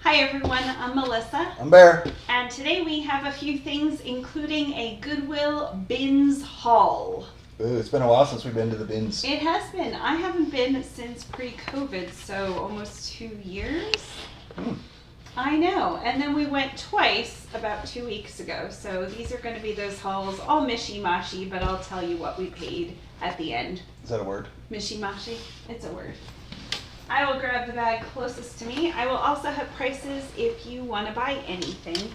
Hi everyone, I'm Mellissa. I'm Bear. And today we have a few things, including a Goodwill bins haul. Ooh, it's been a while since we've been to the bins. It has been. I haven't been since pre-COVID, so almost 2 years. I know. And then we went twice about 2 weeks ago. So these are going to be those hauls, all mishy-mashy, but I'll tell you what we paid at the end. Is that a word? Mishy-mashy? It's a word. I will grab the bag closest to me. I will also have prices if you want to buy anything.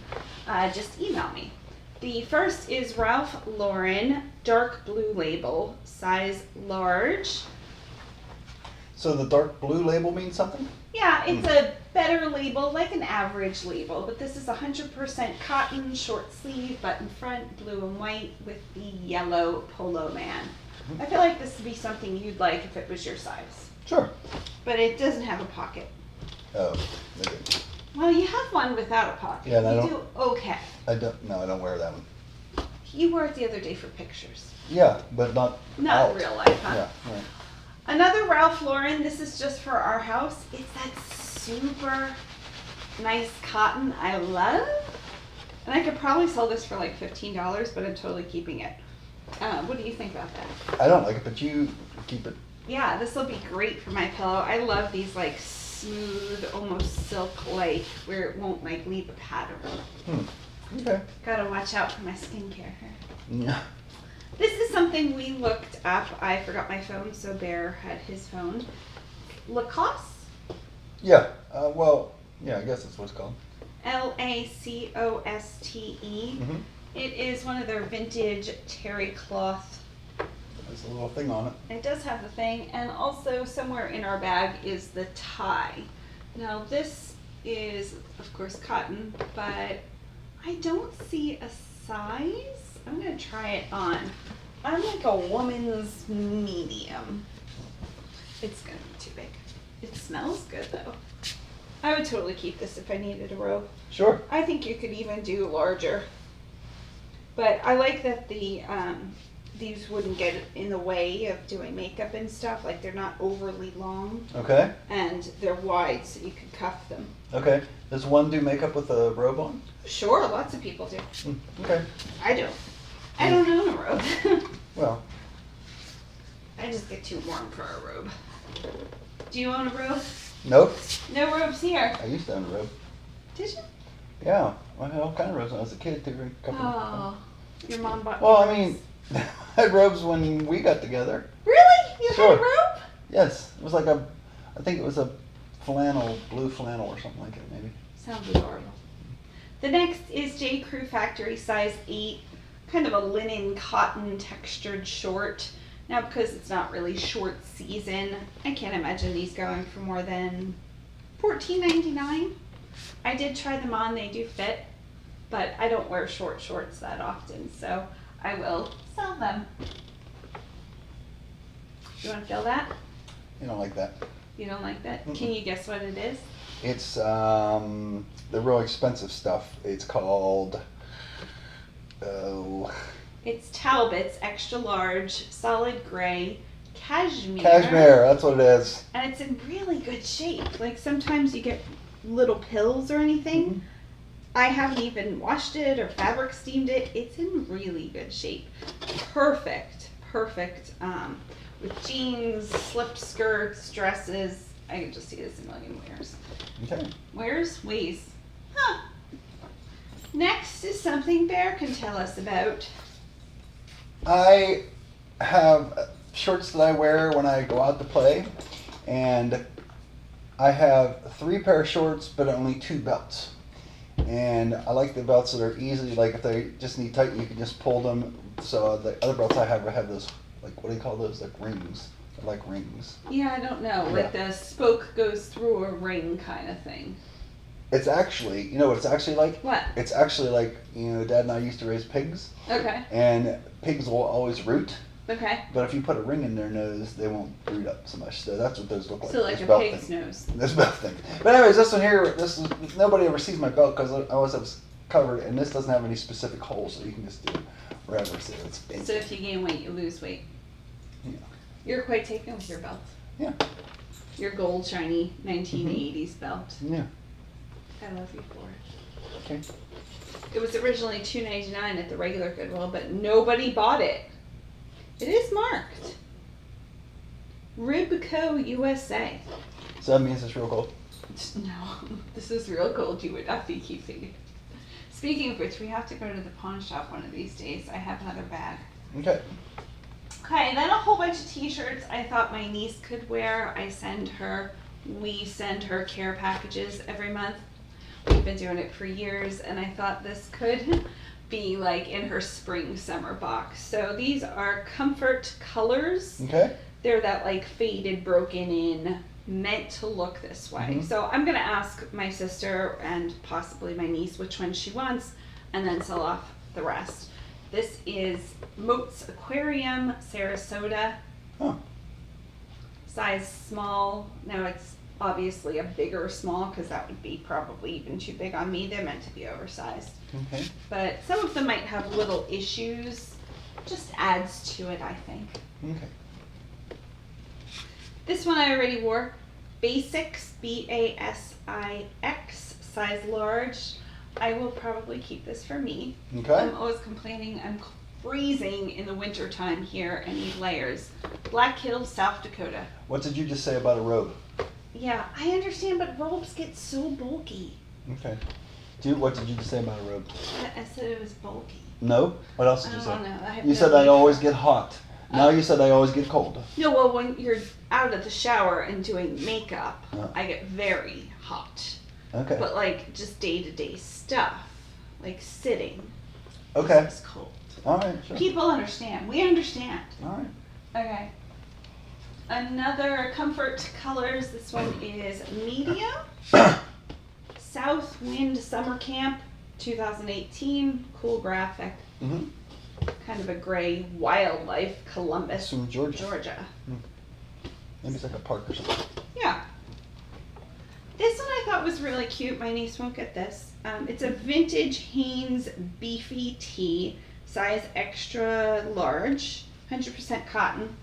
Just email me. The first is Ralph Lauren dark blue label, size large. So the dark blue label means something? Yeah, it's a better label, like an average label, but this is 100% cotton, short sleeve, button front, blue and white with the yellow polo man. I feel like this would be something you'd like if it was your size. Sure. But it doesn't have a pocket. Oh, okay. Well, you have one without a pocket. Yeah, and I you don't- do okay. I don't wear that one. You wore it the other day for pictures. Yeah, but not Not out. real life, huh? Yeah, right. Another Ralph Lauren, this is just for our house. It's that super nice cotton I love. And I could probably sell this for like $15, but I'm totally keeping it. What do you think about that? I don't like it, but you keep it. Yeah, this will be great for my pillow. I love these like smooth, almost silk-like, where it won't like leave a pattern. Okay. Gotta watch out for my skincare here. Yeah. This is something we looked up. I forgot my phone, so Bear had his phone. Lacoste? Yeah. Yeah, I guess that's what it's called. Lacoste. Mm-hmm. It is one of their vintage terry cloth. There's a little thing on it. It does have the thing, and also somewhere in our bag is the tie. Now this is, of course, cotton, but I don't see a size. I'm gonna try it on. I'm like a woman's medium. It's gonna be too big. It smells good though. I would totally keep this if I needed a robe. Sure. I think you could even do larger. But I like that these wouldn't get in the way of doing makeup and stuff. Like they're not overly long Okay. and they're wide so you can cuff them. Okay. Does one do makeup with a robe on? Sure, lots of people do. Okay. I do. I don't own a robe. Well. I just get too warm for a robe. Do you own a robe? Nope. No robes here. I used to own a robe. Did you? Yeah. I had all kind of robes when I was a kid too. Oh, your mom bought you Well, I robes. mean, I had robes when we got together. Really? You Sure. had a robe? Yes, it was like I think it was a blue flannel or something like it, maybe. Sounds adorable. The next is J. Crew Factory size 8, kind of a linen cotton textured short. Now because it's not really short season, I can't imagine these going for more than $14.99. I did try them on, they do fit, but I don't wear short shorts that often, so I will sell them. You want to feel that? You don't like that. You don't like that? Mm-mm. Can you guess what it is? It's the real expensive stuff. It's called It's Talbot's extra large, solid gray, cashmere. cashmere. That's what it is. And it's in really good shape. Like sometimes you get little pills or anything. Mhm. I haven't even washed it or fabric steamed it. It's in really good shape. Perfect with jeans, slip skirts, dresses. I can just see this in a million wears. Okay. Wears? Ways. Huh. Next is something Bear can tell us about. I have shorts that I wear when I go out to play, and I have 3 pair of shorts, but only 2 belts. And I like the belts that are easy, like if they just need tight, you can just pull them. So the other belts I have those, like, what do you call those? Like rings. They're like rings. Yeah, I don't know. Like the spoke goes through a ring kind of thing. It's actually, you know what it's actually like? What? It's actually like, Dad and I used to raise pigs, Okay. and pigs will always root. Okay. But if you put a ring in their nose, they won't root up so much. So that's what those look like. So like this a belt pig's thing. nose. This belt thing. But anyways, this one here, nobody ever sees my belt because I always have it covered, and this doesn't have any specific holes, so you can just do wherever. So it's big. So if you gain weight, you lose weight. Yeah. You're quite taken with your belt. Yeah. Your gold shiny 1980s belt. Yeah. I love you for it. Okay. It was originally $2.99 at the regular Goodwill, but nobody bought it. It is marked. Ribco USA. So that means it's real cold. No, this is real gold. You would not be keeping it. Speaking of which, we have to go to the pawn shop one of these days. I have another bag. Okay. Okay, then a whole bunch of t-shirts I thought my niece could wear. We send her care packages every month. We've been doing it for years, and I thought this could be like in her spring summer box. So these are comfort colors. Okay. They're that like faded, broken in, meant to look this way. Mhm. So I'm gonna ask my sister and possibly my niece which one she wants, and then sell off the rest. This is Moats Aquarium, Sarasota. Oh. Size small. Now it's obviously a bigger small because that would be probably even too big on me. They're meant to be oversized. Okay. But some of them might have little issues. Just adds to it, I think. Okay. This one I already wore. Basics, Basix, size large. I will probably keep this for me. Okay. I'm always complaining I'm freezing in the winter time here and need layers. Black Hills, South Dakota. What did you just say about a robe? Yeah, I understand, but robes get so bulky. Okay. What did you just say about a robe? I said it was bulky. No? What else I did you don't say? know. You said I always get hot. Now you said I always get cold. No, well, when you're out of the shower and doing makeup, Oh. I get very hot. Okay. But like just day-to-day stuff, like sitting, Okay. it's cold. All right. Sure. People understand. We understand. All right. Okay. Another comfort colors. This one is medium. South Wind Summer Camp 2018. Cool graphic. Mhm. Kind of a gray wildlife. Columbus, It's from Georgia. Georgia. Maybe it's like a park or something. Yeah. This one I thought was really cute. My niece won't get this. It's a vintage Hanes beefy tee, size extra large, 100% cotton.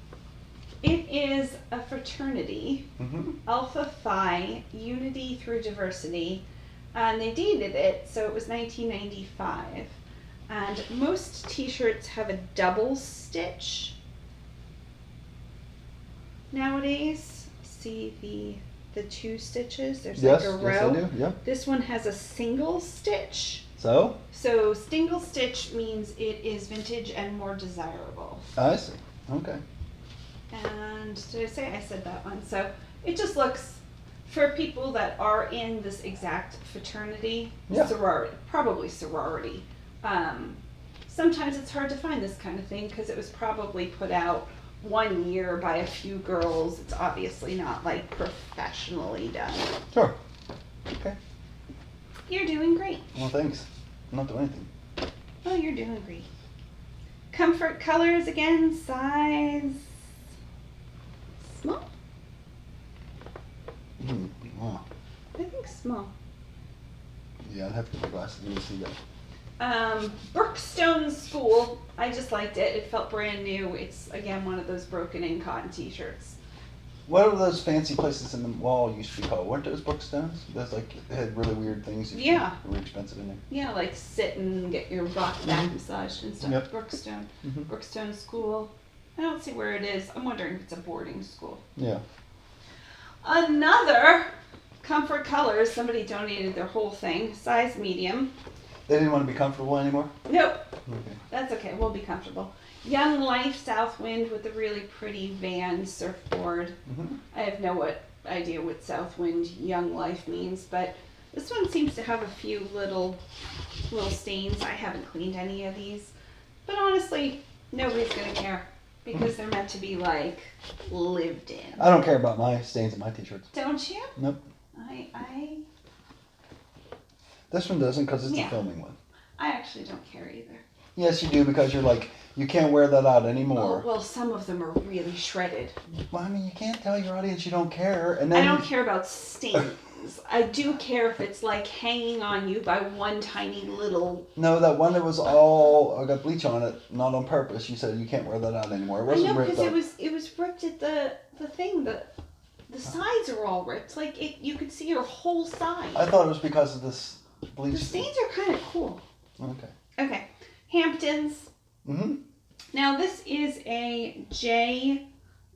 It is a fraternity, Mhm. Alpha Phi, Unity Through Diversity, and they dated it, so it was 1995. And most t-shirts have a double stitch nowadays. See the two stitches? There's Yes. like a Yes, I row. do. Yep. This one has a single stitch. So So single stitch means it is vintage and more desirable. I see. Okay. And did I say I said that one? So it just looks, for people that are in this exact fraternity, Yeah. sorority, probably sorority, sometimes it's hard to find this kind of thing because it was probably put out one year by a few girls. It's obviously not like professionally done. Sure. Okay. You're doing great. Well, thanks. I'm not doing anything. Oh, you're doing great. Comfort colors again, size small? Wow. I think small. Yeah, I'd have to get my glasses when you see that. Brookstone School. I just liked it. It felt brand new. It's again one of those broken in cotton t-shirts. What are those fancy places in the mall used to be called? Weren't those Brookstones? Those like they had really weird things. Yeah. They were expensive in there. Yeah, like sit and get your back massaged and stuff. Yep. Brookstone. Mhm. Brookstone School. I don't see where it is. I'm wondering if it's a boarding school. Yeah. Another comfort colors. Somebody donated their whole thing. Size medium. They didn't want to be comfortable anymore? Nope. Okay. That's okay. We'll be comfortable. Young Life Southwind with a really pretty van surfboard. Mhm. I have no idea what Southwind Young Life means, but this one seems to have a few little stains. I haven't cleaned any of these, but honestly, nobody's gonna care because they're meant to be like lived in. I don't care about my stains on my t-shirts. Don't you? Nope. This one doesn't because it's Yeah. a filming one. I actually don't care either. Yes, you do because you're like, you can't wear that out anymore. Well, some of them are really shredded. Well, I mean, you can't tell your audience you don't care, and then I don't care about stains. I do care if it's like hanging on you by one tiny little. No, that one that was all I got bleach on it, not on purpose. You said you can't wear that out anymore. It I wasn't know ripped because up. it was ripped at the thing, the The sides are all ripped. Like you could see your whole side. I thought it was because of this bleach. The stains are kind of cool. Okay. Okay. Hamptons. Mm-hmm. Now this is a J.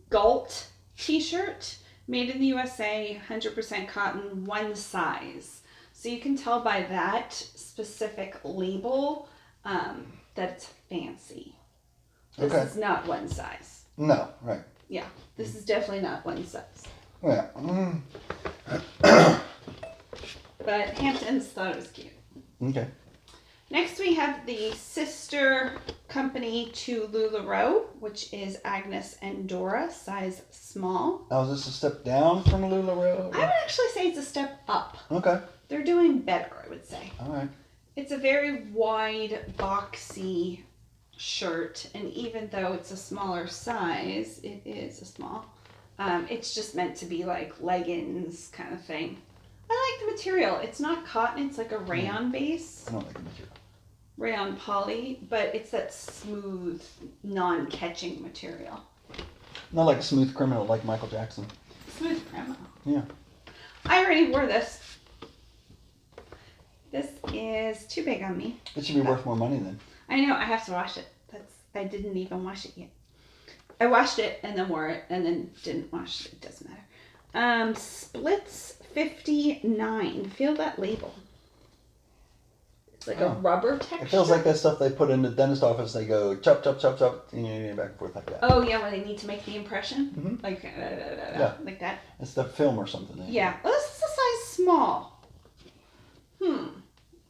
Galt t-shirt made in the USA, 100% cotton, one size. So you can tell by that specific label that it's fancy. This is not one size. No, right. Yeah, this is definitely not one size. Yeah. But Hamptons thought it was cute. Okay. Next we have the sister company to LuLaRoe, which is Agnes and Dora, size small. Now, is this a step down from LuLaRoe? I would actually say it's a step up. Okay. They're doing better, I would say. All right. It's a very wide, boxy shirt, and even though it's a smaller size, it is a small. It's just meant to be like leggings kind of thing. I like the material. It's not cotton, it's like a rayon base. I don't like the material. Rayon poly, but it's that smooth, non-catching material. Not like a smooth criminal like Michael Jackson. Smooth criminal. Yeah. I already wore this. This is too big on me. It should be worth more money then. I know, I have to wash it. I didn't even wash it yet. I washed it and then wore it and then didn't wash it. It doesn't matter. Splits 59. Feel that label. It's like a rubber texture. It feels like that stuff they put in the dentist office. They go chop, chop, chop, chop, and you back and forth like that. Oh yeah, when they need to make the impression? Mm-hmm. Like, like that? It's the film or something. Yeah. Well, this is a size small.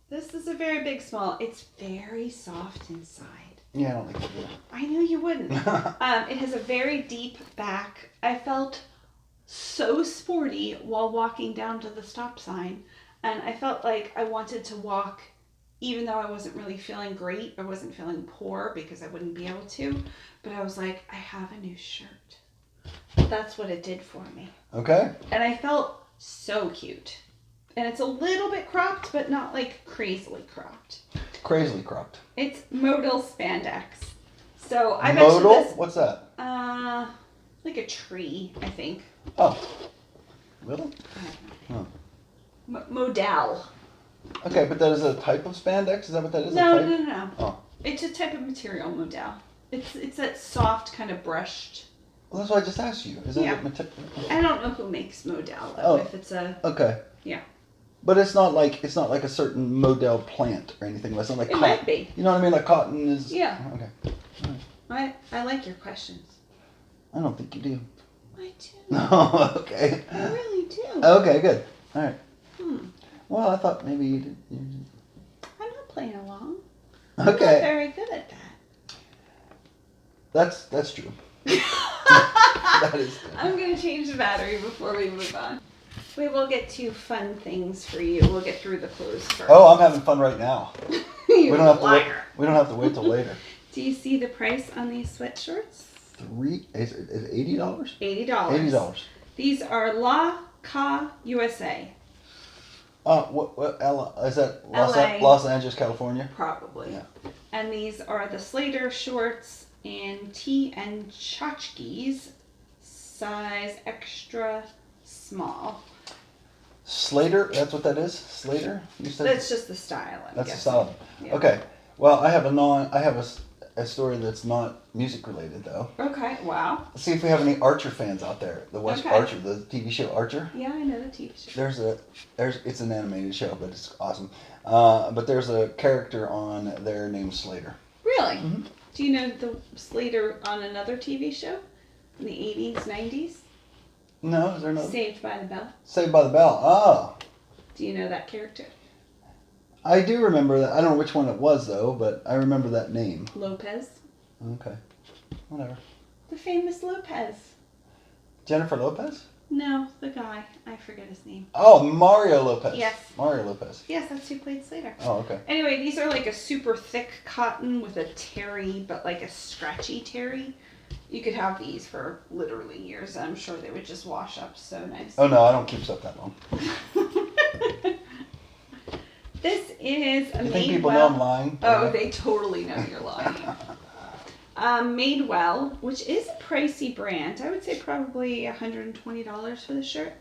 This is a very big small. It's very soft inside. Yeah, I don't think you do. I knew you wouldn't. It has a very deep back. I felt so sporty while walking down to the stop sign. And I felt like I wanted to walk, even though I wasn't really feeling great. I wasn't feeling poor because I wouldn't be able to. But I was like, I have a new shirt. That's what it did for me. Okay. And I felt so cute. And it's a little bit cropped, but not like crazily cropped. Crazily cropped. It's modal spandex. So I bet Modal? you this. What's that? Like a tree, I think. Oh. Really? Huh. Modal. Okay, but that is a type of spandex? Is that what that is? No. Oh. It's a type of material, modal. It's that soft kind of brushed. Well, that's what I just asked you. Is Yeah. it material? I don't know who makes modal though. Oh. If it's a Okay. yeah. But it's not like a certain model plant or anything. It's not like It cotton. might be. You know what I mean? Like cotton is. Yeah. Okay. I like your questions. I don't think you do. I do. No. Okay. I really do. Okay. Good. All right. Hmm. Well, I thought maybe you did. I'm not playing along. Okay. I'm not very good at that. That's true. That is true. I'm going to change the battery before we move on. We will get to fun things for you. We'll get through the clothes first. Oh, I'm having fun right now. You We don't have to wait. liar. We don't have to wait till later. Do you see the price on these sweatshirts? Is it $80? $80. $80. These are La Ca USA. Is that LA. Los Angeles, California? Probably. Yeah. And these are the Slater shorts in T and Tchotchkes, size extra small. Slater, that's what that is? Slater? You said That's just the style, I'm that's a guessing. solid. Yeah. Okay. Well, I have a story that's not music related though. Okay, wow. Let's see if we have any Archer fans out there. The West Okay. Archer, the TV show Archer. Yeah, I know the TV show. It's an animated show, but it's awesome. But there's a character on there named Slater. Really? Mhm. Do you know the Slater on another TV show in the 80s, 90s? No, is there no? Saved by the Bell. Saved by the Bell. Oh. Do you know that character? I do remember that. I don't know which one it was though, but I remember that name. Lopez. Okay. Whatever. The famous Lopez. Jennifer Lopez? No, the guy. I forget his name. Oh, Mario Lopez. Yes. Mario Lopez. Yes, that's who played Slater. Oh, okay. Anyway, these are like a super thick cotton with a terry, but like a scratchy terry. You could have these for literally years. I'm sure they would just wash up so nice. Oh no, I don't keep stuff that long. This is a You think people know I'm lying? Oh, they totally know you're lying. Madewell, which is a pricey brand. I would say probably $120 for the shirt.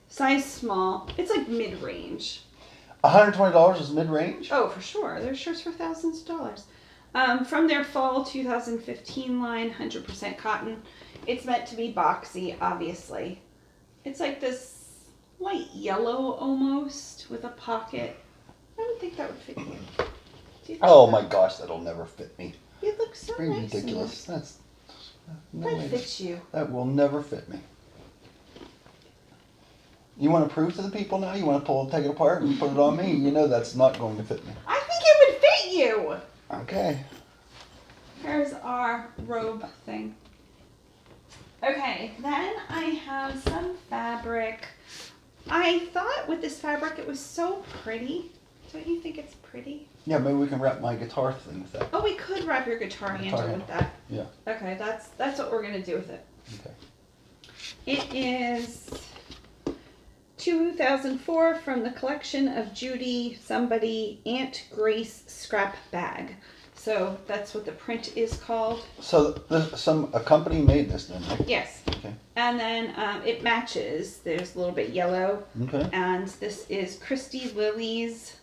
Size small. It's like mid-range. $120 is mid-range? Oh, for sure. There's shirts for thousands of dollars. From their fall 2015 line, 100% cotton. It's meant to be boxy, obviously. It's like this light yellow almost with a pocket. I don't think that would fit you. Do you think Oh that? my gosh, that'll never fit me. You look so Pretty nice. ridiculous. That's no That way. fits you. That will never fit me. You want to prove to the people now? You want to take it apart and put it on me? You know that's not going to fit me. I think it would fit you. Okay. Here's our robe thing. Okay, then I have some fabric. I thought with this fabric it was so pretty. Don't you think it's pretty? Yeah, maybe we can wrap my guitar thing with that. Oh, we could wrap your guitar handle with that. Yeah. Okay, that's what we're gonna do with it. Okay. It is 2004 from the collection of Judy somebody Aunt Grace scrap bag. So that's what the print is called. So a company made this then, right? Yes. Okay. And then it matches. There's a little bit yellow. Okay. And this is Christy Lily's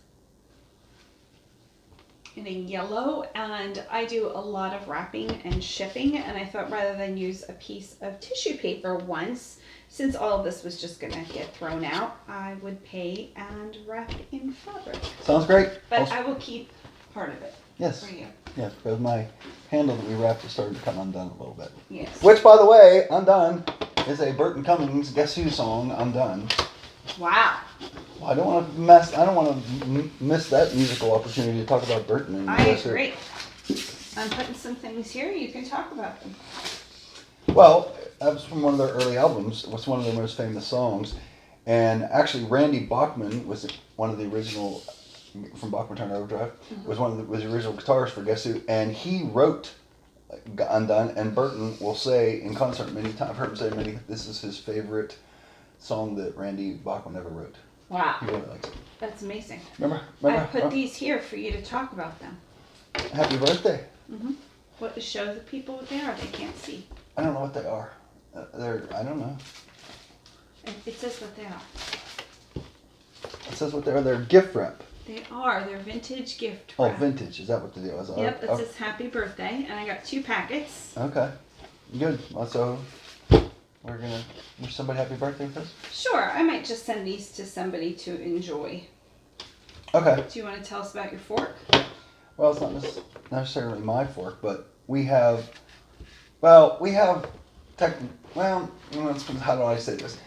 in a yellow. And I do a lot of wrapping and shipping. And I thought rather than use a piece of tissue paper once, since all of this was just going to get thrown out, I would pay and wrap in fabric. Sounds great. But I will keep part of it Yes. for you. Yes, because my handle that we wrapped is starting to come undone a little bit. Yes. Which, by the way, Undone is a Burton Cummings Guess Who song, Undone. Wow. Well, I don't want to miss that musical opportunity to talk about Burton. And I Guess Who. agree. I'm putting some things here. You can talk about them. Well, that was from one of their early albums. It was one of their most famous songs. And actually, Randy Bachman was one of the original, from Bachman Turner Overdrive, was was the original guitarist for Guess Who. And he wrote Undone, and Burton will say in concert many times, I've heard him say this is his favorite song that Randy Bachman ever wrote. Wow. He really likes it. That's amazing. Remember? I put these here for you to talk about them. Happy birthday. What to show the people what they are. They can't see. I don't know what they are. I don't know. It says what they are. It says what they are. They're gift wrap. They are. They're vintage gift Oh, wrap. vintage. Is that what the deal is? Yep, it says happy birthday. And I got 2 packets. Okay. Good. Well, so we're going to wish somebody happy birthday with us? Sure. I might just send these to somebody to enjoy. Okay. Do you want to tell us about your fork? Well, it's not necessarily my fork, but how do I say this?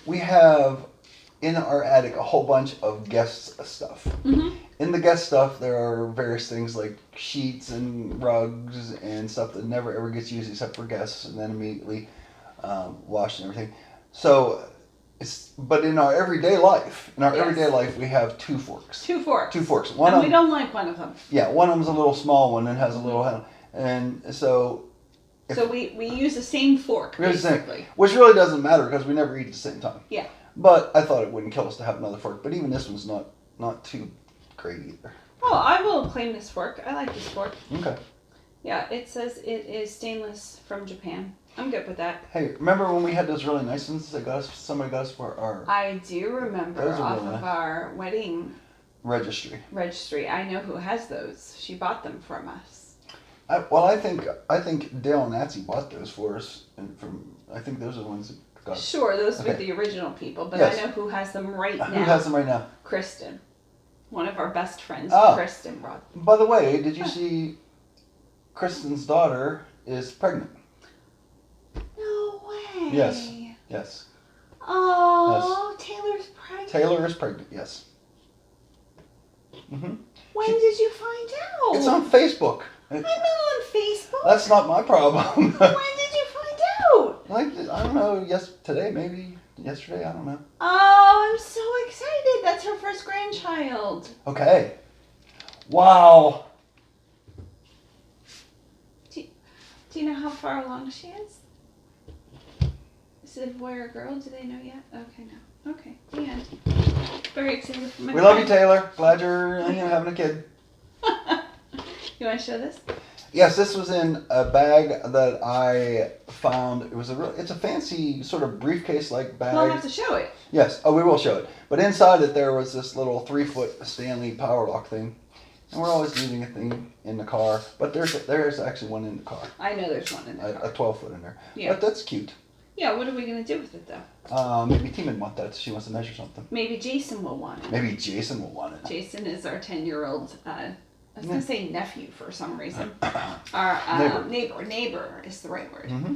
We have in our attic a whole bunch of guest stuff. In the guest stuff, there are various things like sheets and rugs and stuff that never ever gets used except for guests, and then immediately washed and everything. So, but in our everyday life, we have 2 forks. 2 forks. 2 forks. And we don't like one of them. Yeah, one of them's a little small one and has a little handle, and so. So we use the same fork, basically. Which really doesn't matter because we never eat at the same time. Yeah. But I thought it wouldn't kill us to have another fork. But even this one's not too great either. Oh, I will claim this fork. I like this fork. Okay. Yeah, it says it is stainless from Japan. I'm good with that. Hey, remember when we had those really nice ones that somebody got us for our I do remember Those are off really of nice. our wedding registry? I know who has those. She bought them from us. I think Dale and Nancy bought those for us, and I think those are the ones that got us. Sure, those were Okay. the original people, but Yes. I know who has them right now. Who has them right now? Kristen. One of our best friends, Oh. Kristen, brought them. By the way, did you see Kristen's daughter is pregnant? No way. Yes. Yes. Oh, Taylor's pregnant. Taylor is pregnant, yes. When did you find out? It's on Facebook. I'm not on Facebook. That's not my problem. When did you find out? I don't know, today, maybe yesterday, I don't know. Oh, I'm so excited. That's her first grandchild. Okay. Wow. Do you know how far along she is? Is it a boy or a girl? Do they know yet? Okay, no. Okay, the end. Very excited for my We love you, Taylor. Glad you're having a kid. You want to show this? Yes, this was in a bag that I found. It's a fancy sort of briefcase like bag. We'll have to show it. Yes. Oh, we will show it. But inside it there was this little 3-foot Stanley power lock thing. And we're always leaving a thing in the car. But there's actually one in the car. I know there's one in the car. A 12-foot in there. Yeah. But that's cute. Yeah, what are we going to do with it, though? Maybe Tima would want that. She wants to measure something. Maybe Jason will want it. Maybe Jason will want it. Jason is our 10-year-old, I was going to say nephew for some reason. Our neighbor is the right word. Mm-hmm.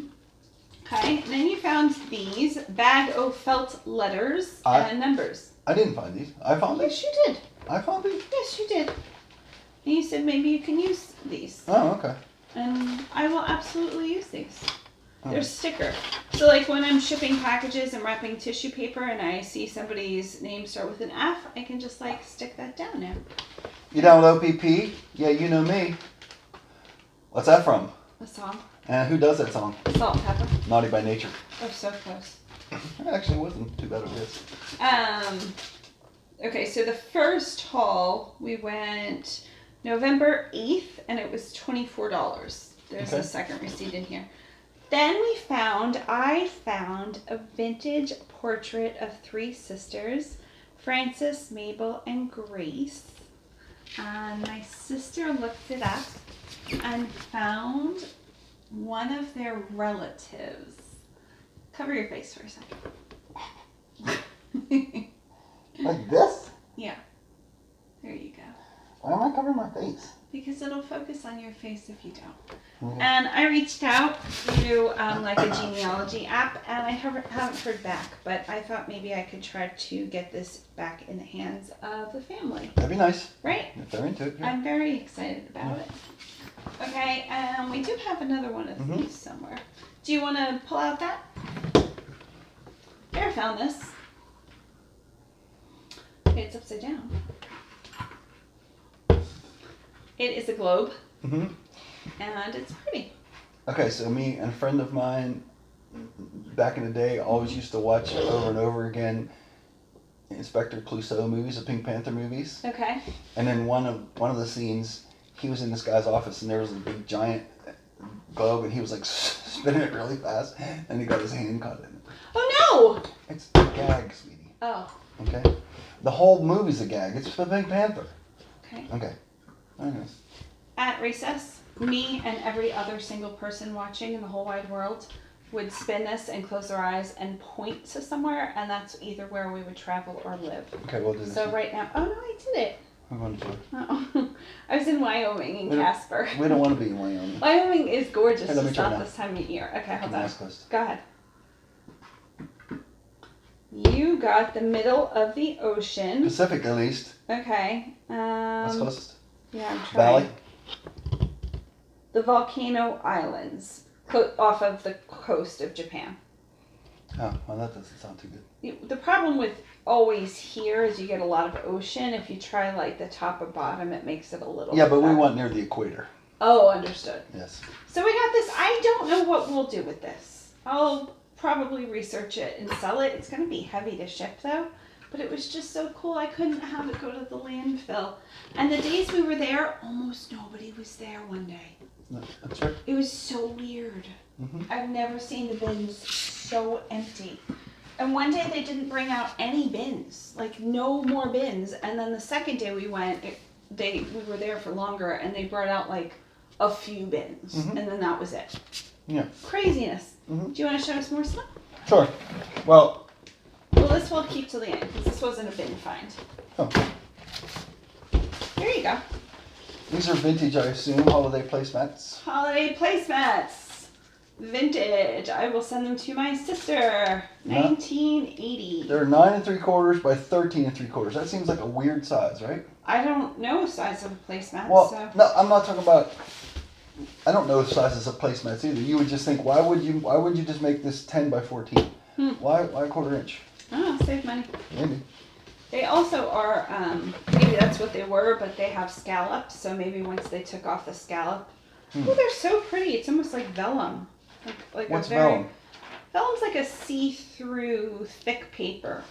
Okay, and then you found these bag o' felt letters and numbers. I didn't find these. I found these? Yes, you did. I found these? Yes, you did. And you said maybe you can use these. Oh, okay. And I will absolutely use these. Oh. They're sticker. So like when I'm shipping packages and wrapping tissue paper and I see somebody's name start with an F, I can just like stick that down now. You down with OPP? Yeah, you know me. What's that from? A song. And who does that song? Salt and pepper. Naughty by Nature. Oh, so close. It actually wasn't too bad of this. Okay, so the first haul, we went November 8th, and it was $24. There's Okay. a second receipt in here. Then I found a vintage portrait of 3 sisters, Frances, Mabel, and Grace. And my sister looked it up and found one of their relatives. Cover your face for a second. Like this? Yeah. There you go. Why am I covering my face? Because it'll focus on your face if you don't. Okay. And I reached out through like a genealogy app, and I haven't heard back. But I thought maybe I could try to get this back in the hands of the family. That'd be nice. Right? If they're into it. Yeah. I'm very excited about it. Okay, we do have another one of these somewhere. Do you want to pull out that? Here, I found this. Okay, it's upside down. It is a globe, Mm-hmm. and it's pretty. Okay, so me and a friend of mine back in the day always used to watch over and over again Inspector Clouseau movies, the Pink Panther movies. Okay. And then one of the scenes, he was in this guy's office and there was a big giant globe and he was like spinning it really fast and he got his hand caught in it. Oh no! It's a gag, sweetie. Oh. Okay? The whole movie's a gag. It's the Pink Panther. Okay. Okay. Anyways. At recess, me and every other single person watching in the whole wide world would spin this and close their eyes and point to somewhere, and that's either where we would travel or live. Okay, we'll do this. So right now, oh no, I did it. I'm going to. Oh. I was in Wyoming in Casper. We don't want to be in Wyoming. Wyoming is gorgeous, Hey, let me just try not now. this time of year. Okay, hold Keep my on. eyes closed. Go ahead. You got the middle of the ocean. Pacific, at least. Okay. That's closest. Yeah, I'm trying. Valley. The Volcano Islands, off of the coast of Japan. Oh, well, that doesn't sound too good. The problem with always here is you get a lot of ocean. If you try like the top or bottom, it makes it a little. Yeah, but we better. want near the equator. Oh, understood. Yes. So we got this. I don't know what we'll do with this. I'll probably research it and sell it. It's going to be heavy to ship though. But it was just so cool. I couldn't have it go to the landfill. And the days we were there, almost nobody was there one day. That's right. It was so weird. Mm-hmm. I've never seen the bins so empty. And one day they didn't bring out any bins, like no more bins. And then the second day we went, we were there for longer, and they brought out like a few bins, Mhm. and then that was it. Yeah. Craziness. Mhm. Do you want to show us more stuff? Sure. Well. Well, this we'll keep till the end because this wasn't a bin find. Oh. Here you go. These are vintage, I assume, holiday placemats. Holiday placemats. Vintage. I will send them to my sister. 1980. They're 9 3/4 by 13 3/4. That seems like a weird size, right? I don't know the size of a placemat. Well, so. no, I'm not talking about. I don't know the sizes of placemats either. You would just think, why would you just make this 10 by 14? Why a 1/4 inch? Oh, save money. Maybe. They also are, maybe that's what they were, but they have scallops. So maybe once they took off the scallop. Oh, they're so pretty. It's almost like vellum. Like What's a very, vellum? Vellum's like a see-through thick paper.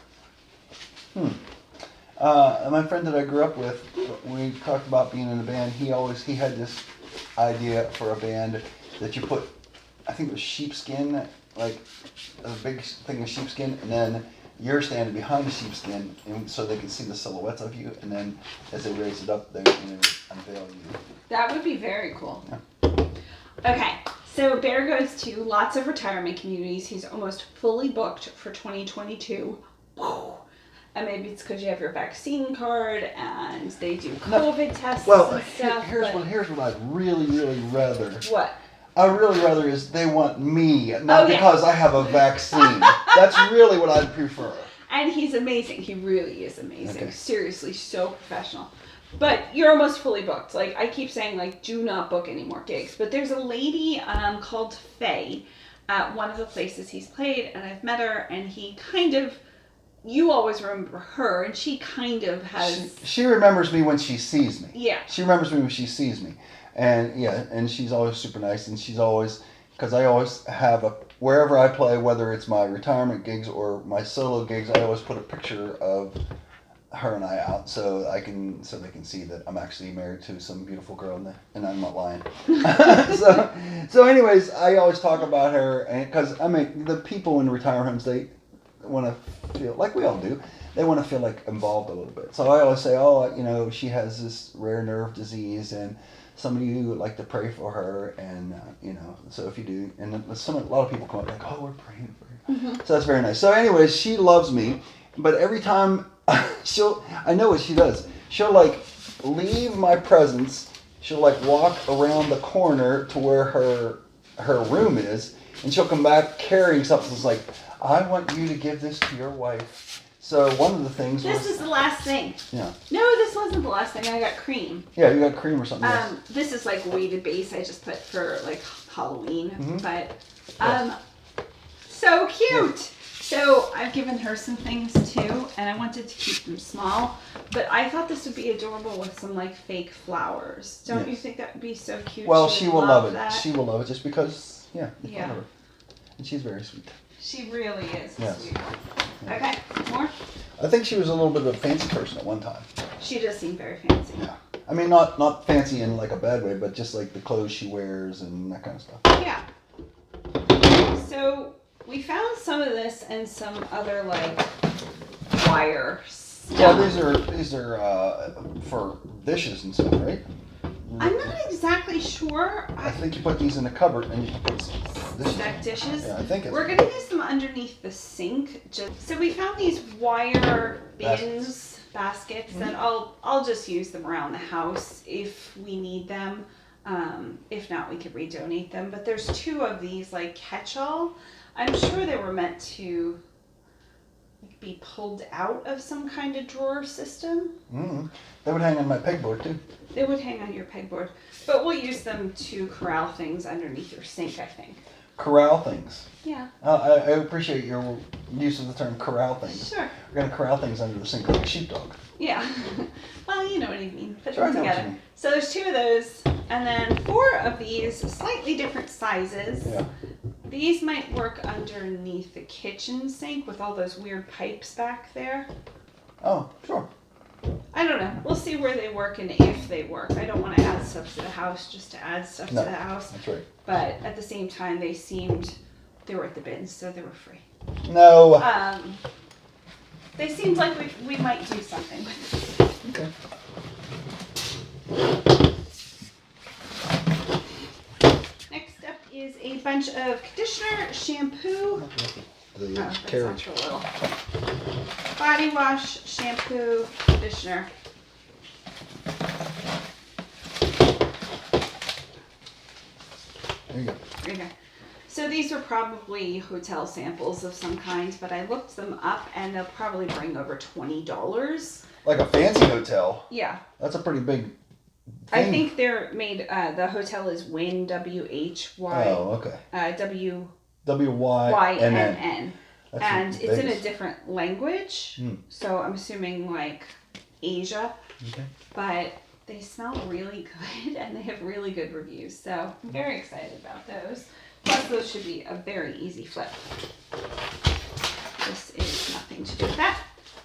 My friend that I grew up with, we talked about being in a band. He had this idea for a band that you put, I think it was sheepskin, like a big thing of sheepskin, and then you're standing behind the sheepskin, and so they can see the silhouettes of you, and then as they raise it up, they unveil you. That would be very cool. Yeah. Okay, so Bear goes to lots of retirement communities. He's almost fully booked for 2022. And maybe it's because you have your vaccine card and they do COVID tests and stuff. Here's what I'd really, really rather. What? I'd really rather is they want me, not because I have a vaccine. That's really what I'd prefer. And he's amazing. He really is amazing. Okay. Seriously, so professional. But you're almost fully booked. Like, I keep saying, like, do not book any more gigs. But there's a lady called Faye at one of the places he's played, and I've met her, and he kind of, you always remember her, and she kind of has... She remembers me when she sees me. Yeah. She remembers me when she sees me. And, yeah, and she's always super nice, and she's always, because I always have wherever I play, whether it's my retirement gigs or my solo gigs, I always put a picture of her and I out so they can see that I'm actually married to some beautiful girl and I'm not lying. so anyways, I always talk about her, and because I mean the people in retirement homes, they want to feel like we all do. They want to feel like involved a little bit. So I always say, she has this rare nerve disease, and some of you would like to pray for her, and so if you do, and a lot of people come up like, oh, we're praying for you. Mm-hmm. So that's very nice. So anyways, she loves me, but every time I know what she does. She'll like leave my presence. She'll like walk around the corner to where her room is, and she'll come back carrying something. It's like, I want you to give this to your wife. So one of the things This is the last thing. Yeah. No, this wasn't the last thing. I got cream. Yeah, you got cream or something. This is like weighted base I just put for like Halloween. Mm-hmm. But so cute. Yeah. So I've given her some things too, and I wanted to keep them small, but I thought this would be adorable with some like fake flowers. Don't you think that would be so cute? Well, she will love it. That. She will love it just because, you yeah. love her. And she's very sweet. She really is yes. sweet. Okay, more? I think she was a little bit of a fancy person at one time. She does seem very fancy. Yeah. I mean, not fancy in like a bad way, but just like the clothes she wears and that kind of stuff. Yeah. So we found some of this and some other like wire stuff. Yeah, these are for dishes and stuff, right? I'm not exactly sure. I think you put these in the cupboard and you can put dishes. Stack dishes? Yeah, I think it's... We're going to use them underneath the sink. So we found these wire baskets, mm-hmm. and I'll just use them around the house if we need them. If not, we could redonate them. But there's two of these like catch-all. I'm sure they were meant to be pulled out of some kind of drawer system. Mm-hmm. They would hang on my pegboard too. They would hang on your pegboard. But we'll use them to corral things underneath your sink, I think. Corral things? Yeah. I appreciate your use of the term corral things. Sure. We're going to corral things under the sink like a sheepdog. Yeah. Well, you know what I mean. Put sure, them together. So there's two of those, and then 4 of these, slightly different sizes. Yeah. These might work underneath the kitchen sink with all those weird pipes back there. Oh, sure. I don't know. We'll see where they work and if they work. I don't want to add stuff to the house just to add stuff to the house. That's right. But at the same time, they were at the bins, so they were free. No. They seemed like we might do something with them. Okay. Next up is a bunch of conditioner, shampoo. The carriage. Body wash, shampoo, conditioner. There you go. There you go. So these are probably hotel samples of some kind, but I looked them up and they'll probably bring over $20. Like a fancy hotel? Yeah. That's a pretty big thing. I think they're made, the hotel is Wynn, W-H-Y. Oh, okay. W-Y-N-N. And it's Vegas. in a different language, so I'm assuming like Asia. Okay. But they smell really good and they have really good reviews, so I'm very excited about those. Plus those should be a very easy flip. This is nothing to do with that.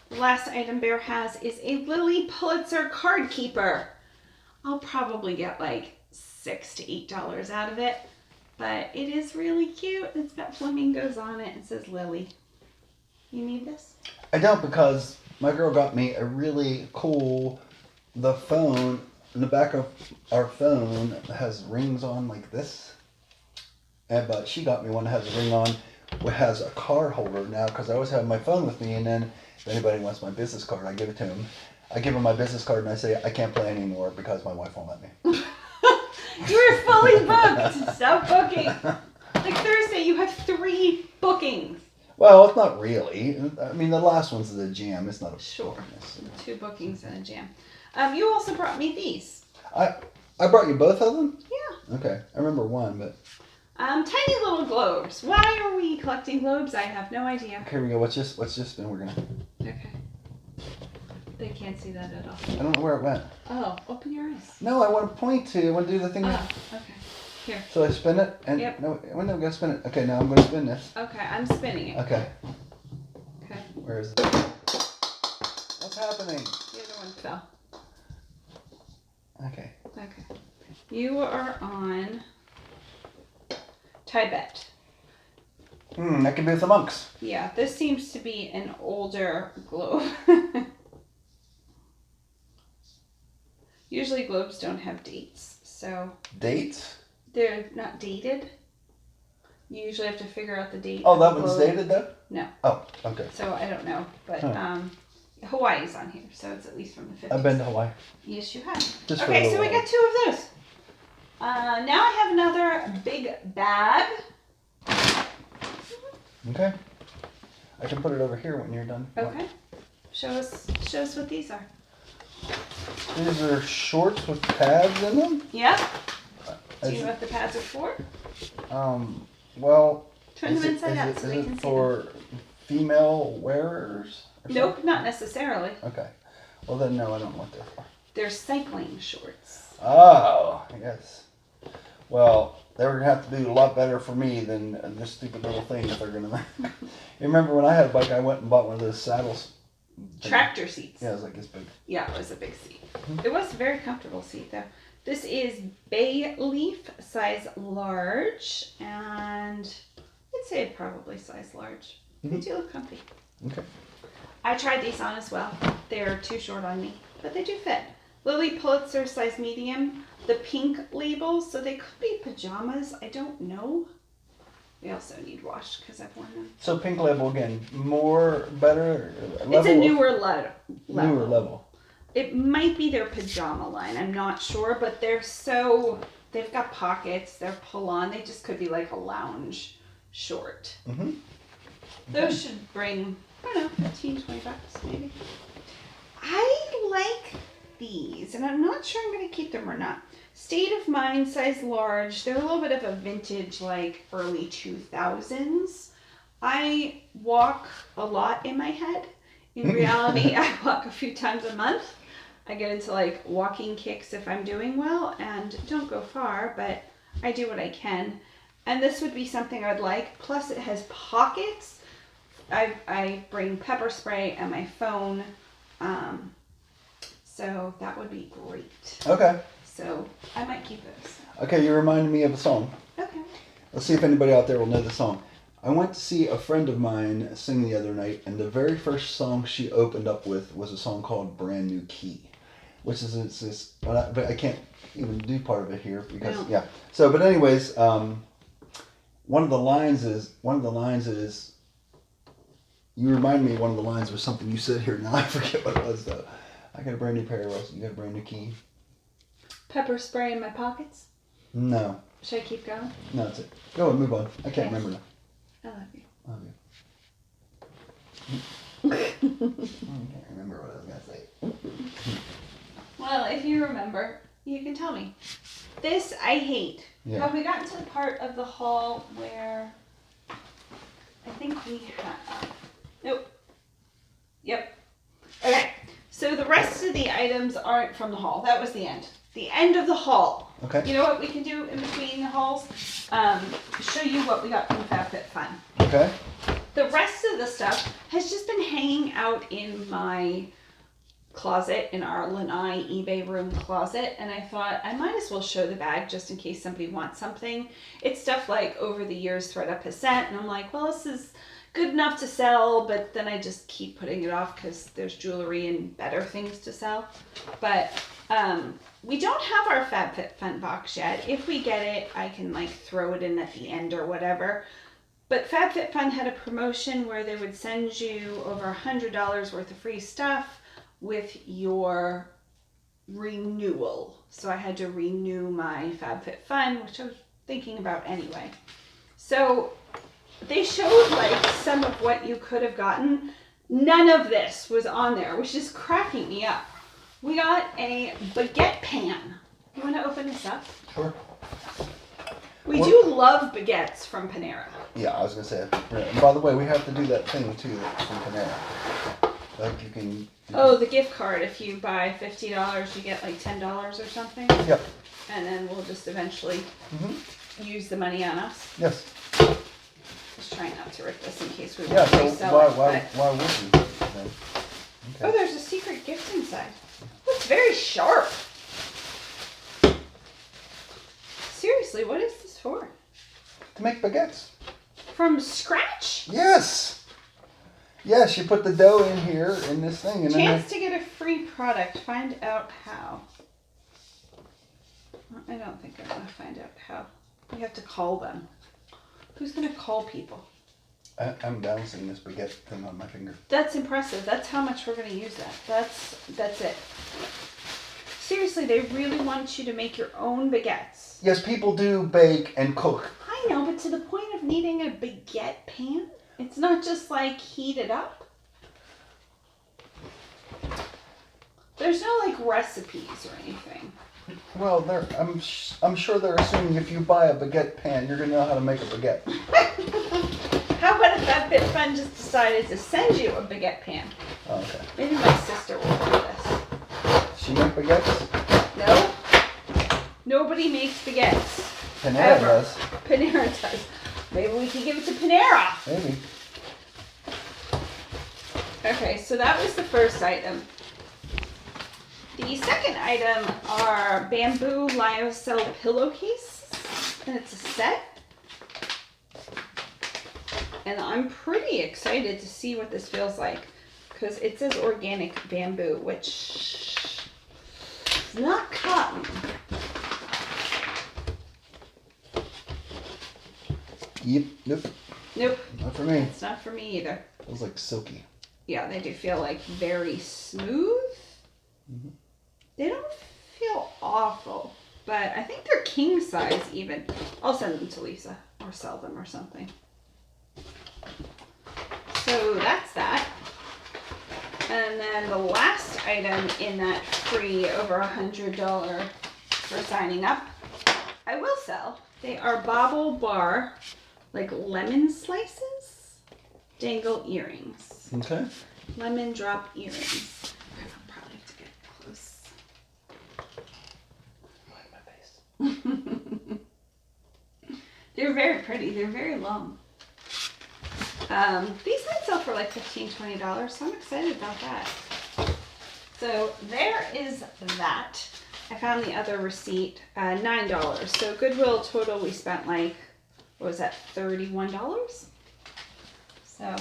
The last item Bear has is a Lily Pulitzer card keeper. I'll probably get like $6 to $8 out of it. But it is really cute. It's got flamingos on it and says Lily. You need this? I don't, because my girl got me a really cool, the phone, in the back of our phone has rings on like this. But she got me one that has a ring on, which has a card holder now, because I always have my phone with me, and then if anybody wants my business card, I give it to them. I give them my business card and I say, I can't play anymore because my wife won't let me. You're fully booked. Stop booking. Like Thursday, you have 3 bookings. Well, it's not really. I mean, the last one's the jam. It's not a Sure. bonus. 2 bookings and a jam. You also brought me these. I brought you both of them? Yeah. Okay. I remember one, but... Tiny little globes. Why are we collecting globes? I have no idea. Okay, here we go. What's this spin? We're gonna... Okay. They can't see that at all. I don't know where it went. Oh, open your eyes. No, I want to point to. I want to do the thing. Oh, okay. Here. So I spin it, and Yep. no, when am I gonna spin it? Okay, now I'm gonna spin this. Okay, I'm spinning it. Okay. Okay. Where is it? What's happening? The other one fell. Okay. Okay. You are on Tibet. That could be with the monks. Yeah, this seems to be an older globe. Usually globes don't have dates, so Dates? they're not dated. You usually have to figure out the date. Oh, of that the one's globe. dated though? No. Oh, okay. So I don't know, but Huh. Hawaii's on here, so it's at least from the 50s. I've been to Hawaii. Yes, you have. Just for a Okay, little so we while. got 2 of those. Now I have another big bag. Okay. I can put it over here when you're done. Okay. Show us what these are. These are shorts with pads in them. Yeah. Do Is you know it- what the pads are for? Well. Turn them inside out is so we it can see for female wearers? or Nope, not necessarily. something? Okay. Well then, no, I don't know what they're for. They're cycling shorts. Oh, yes. Well, they're gonna have to do a lot better for me than this stupid little thing that they're gonna. You remember when I had a bike, I went and bought one of those saddles. Tractor seats. Yeah, it was like this big. Yeah, it was a big seat. It was a very comfortable seat though. This is bay leaf, size large, and I'd say probably size large. They do look comfy. Okay. I tried these on as well. They're too short on me, but they do fit. Lily Pulitzer, size medium. The pink labels, so they could be pajamas. I don't know. They also need washed because I've worn them. So pink label again, better. Level It's a newer level. Newer level. It might be their pajama line. I'm not sure, but they've got pockets. They're pull-on. They just could be like a lounge short. Mm-hmm. Those should bring, I don't know, 15, 20 bucks maybe. I like these, and I'm not sure I'm going to keep them or not. State of Mind, size large. They're a little bit of a vintage, like early 2000s. I walk a lot in my head. In reality, I walk a few times a month. I get into like walking kicks if I'm doing well, and don't go far, but I do what I can. And this would be something I'd like. Plus it has pockets. I bring pepper spray and my phone. So that would be great. Okay. So I might keep those. Okay, you reminded me of a song. Okay. Let's see if anybody out there will know the song. I went to see a friend of mine sing the other night, and the very first song she opened up with was a song called Brand New Key, which is this, but I can't even do part of it here because, No. yeah. So, but anyways, one of the lines is, you remind me one of the lines was something you said here, now I forget what it was though. I got a brand new pair of roses, you got a brand new key. Pepper spray in my pockets. No, Should I keep going? no, that's it. Go and move on. I can't Okay. remember now. I love you. I can't remember what I was gonna say. Well, if you remember, you can tell me. This I hate. Yeah. Have we gotten to the part of the haul where I think we have? Nope. Yep. Okay. So the rest of the items aren't from the haul. That was the end. The end of the haul. Okay. You know what we can do in between the hauls? Show you what we got from FabFitFun. Okay. The rest of the stuff has just been hanging out in my closet in our lanai eBay room closet, and I thought I might as well show the bag just in case somebody wants something. It's stuff like over the years ThredUp has sent, and I'm like, well, this is good enough to sell, but then I just keep putting it off because there's jewelry and better things to sell. But we don't have our FabFitFun box yet. If we get it, I can like throw it in at the end or whatever. But FabFitFun had a promotion where they would send you over $100 worth of free stuff with your renewal. So I had to renew my FabFitFun, which I was thinking about anyway. So they showed like some of what you could have gotten. None of this was on there, which is cracking me up. We got a baguette pan. You want to open this up? Sure. We do love baguettes from Panera. Yeah, I was gonna say. And by the way, we have to do that thing too from Panera. Like you can. Oh, the gift card. If you buy $50, you get like $10 or something. Yep. And then we'll just eventually use the money on us. Yes. Just trying not to rip this in case we Yeah. want to So resell it. why would you? Then? Okay. Oh, there's a secret gift inside. It's very sharp. Seriously, what is this for? To make baguettes. From scratch? Yes. Yes, you put the dough in here in this thing, and Chance to get a free product. Find out how. I don't think I want to find out how. You have to call them. Who's going to call people? I'm balancing this baguette thing on my finger. That's impressive. That's how much we're going to use that. That's it. Seriously, they really want you to make your own baguettes. Yes, people do bake and cook. I know, but to the point of needing a baguette pan? It's not just like heat it up. There's no like recipes or anything. Well, I'm sure they're assuming if you buy a baguette pan, you're gonna know how to make a baguette. How about if FabFitFun just decided to send you a baguette pan? Oh, okay. Maybe my sister will do this. She make baguettes? No. Nobody makes baguettes. Panera Ever. does. Panera does. Maybe we can give it to Panera. Maybe. Okay, so that was the first item. The second item are bamboo lyocell pillowcases, and it's a set. And I'm pretty excited to see what this feels like, because it says organic bamboo, which is not cotton. Yep. Nope. Nope, Not for me. it's not for me either. Feels like silky. Yeah, they do feel like very smooth. They don't feel awful, but I think they're king size even. I'll send them to Lisa or sell them or something. So that's that. And then the last item in that free over $100 for signing up, I will sell. They are Bobble Bar, like lemon slices, dangle earrings. Okay. Lemon drop earrings. I'll probably have to get close. My face. They're very pretty. They're very long. These might sell for like $15, $20, so I'm excited about that. So there is that. I found the other receipt, $9. So Goodwill total we spent like, what was that, $31? So,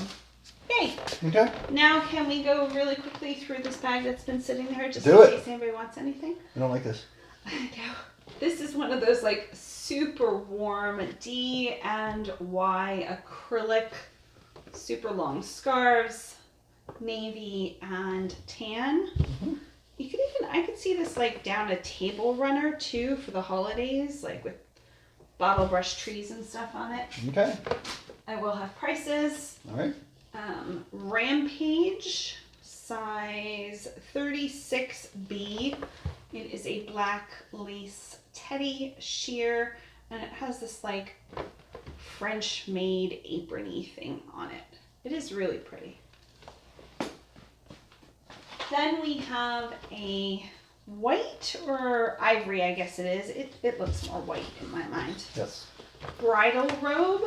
yay. Okay. Now can we go really quickly through this bag that's been sitting there just Do in it. case anybody wants anything? I don't like this. No. This is one of those like super warm D&Y acrylic, super long scarves, navy and tan. You could I could see this like down a table runner too for the holidays, like with bottle brush trees and stuff on it. Okay. I will have prices. All right. Rampage, size 36B. It is a black lace teddy sheer, and it has this like French made apron-y thing on it. It is really pretty. Then we have a white or ivory, I guess it is. It looks more white in my mind. Yes. Bridal robe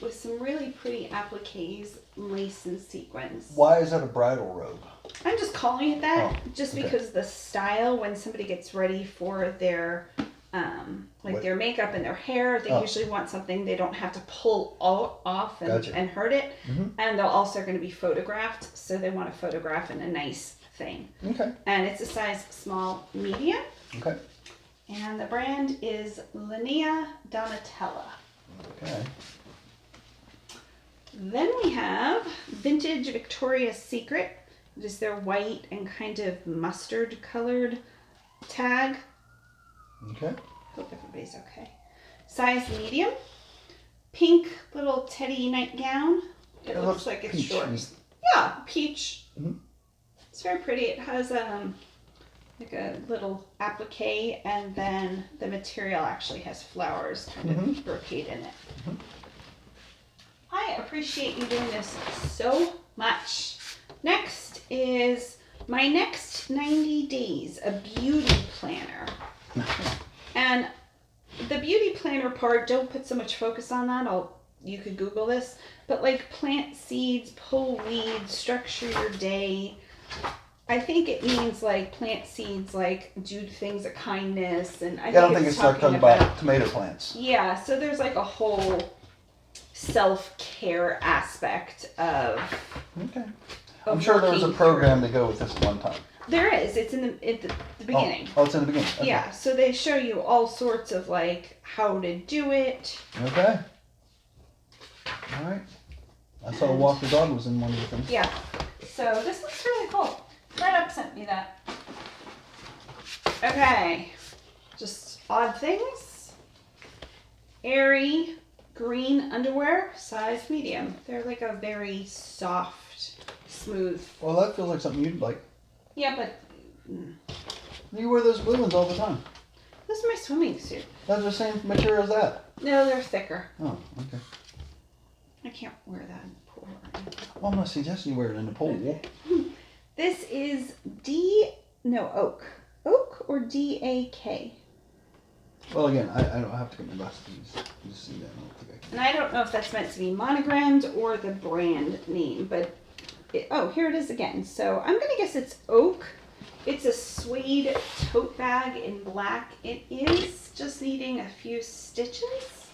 with some really pretty appliques, lace and sequins. Why is that a bridal robe? I'm just calling it that just okay. because the style when somebody gets ready for their their makeup and their hair, they usually want something they don't have to pull all off and hurt it. And they're also going to be photographed, so they want to photograph in a nice thing. Okay. And it's a size small medium. Okay. And the brand is Linea Donatella. Okay. Then we have Vintage Victoria's Secret. It is their white and kind of mustard colored tag. Okay. Hope everybody's okay. Size medium. Pink little teddy nightgown. It looks like it's shorts. Yeah, peach. It's very pretty. It has like a little applique, and then the material actually has flowers kind of brocade in it. I appreciate you doing this so much. Next is my next 90 days, a beauty planner. And the beauty planner part, don't put so much focus on that. You could Google this, but like plant seeds, pull weeds, structure your day. I think it means like plant seeds, like do things of kindness, and I don't think it's talking about tomato plants. Yeah, so there's like a whole self-care aspect of. Okay. I'm sure there was a program to go with this at one time. There is. It's in the beginning. Oh, it's in the beginning. Okay. Yeah, so they show you all sorts of like how to do it. Okay. All right. I saw Walk the Dog was in one of the things. Yeah. So this looks really cool. Red Up sent me that. Okay. Just odd things. Airy green underwear, size medium. They're like a very soft, smooth. Well, that feels like something you'd like. Yeah, but you wear those blue ones all the time. This is my swimming suit. That's the same material as that. No, they're thicker. Oh, okay. I can't wear that in the pool. Well, I'm not suggesting you wear it in the pool. This is oak. Oak or DAK? Well, again, I don't have to get my glasses. You see that. And I don't know if that's meant to be monogrammed or the brand name, but here it is again. So I'm going to guess it's oak. It's a suede tote bag in black. It is just needing a few stitches,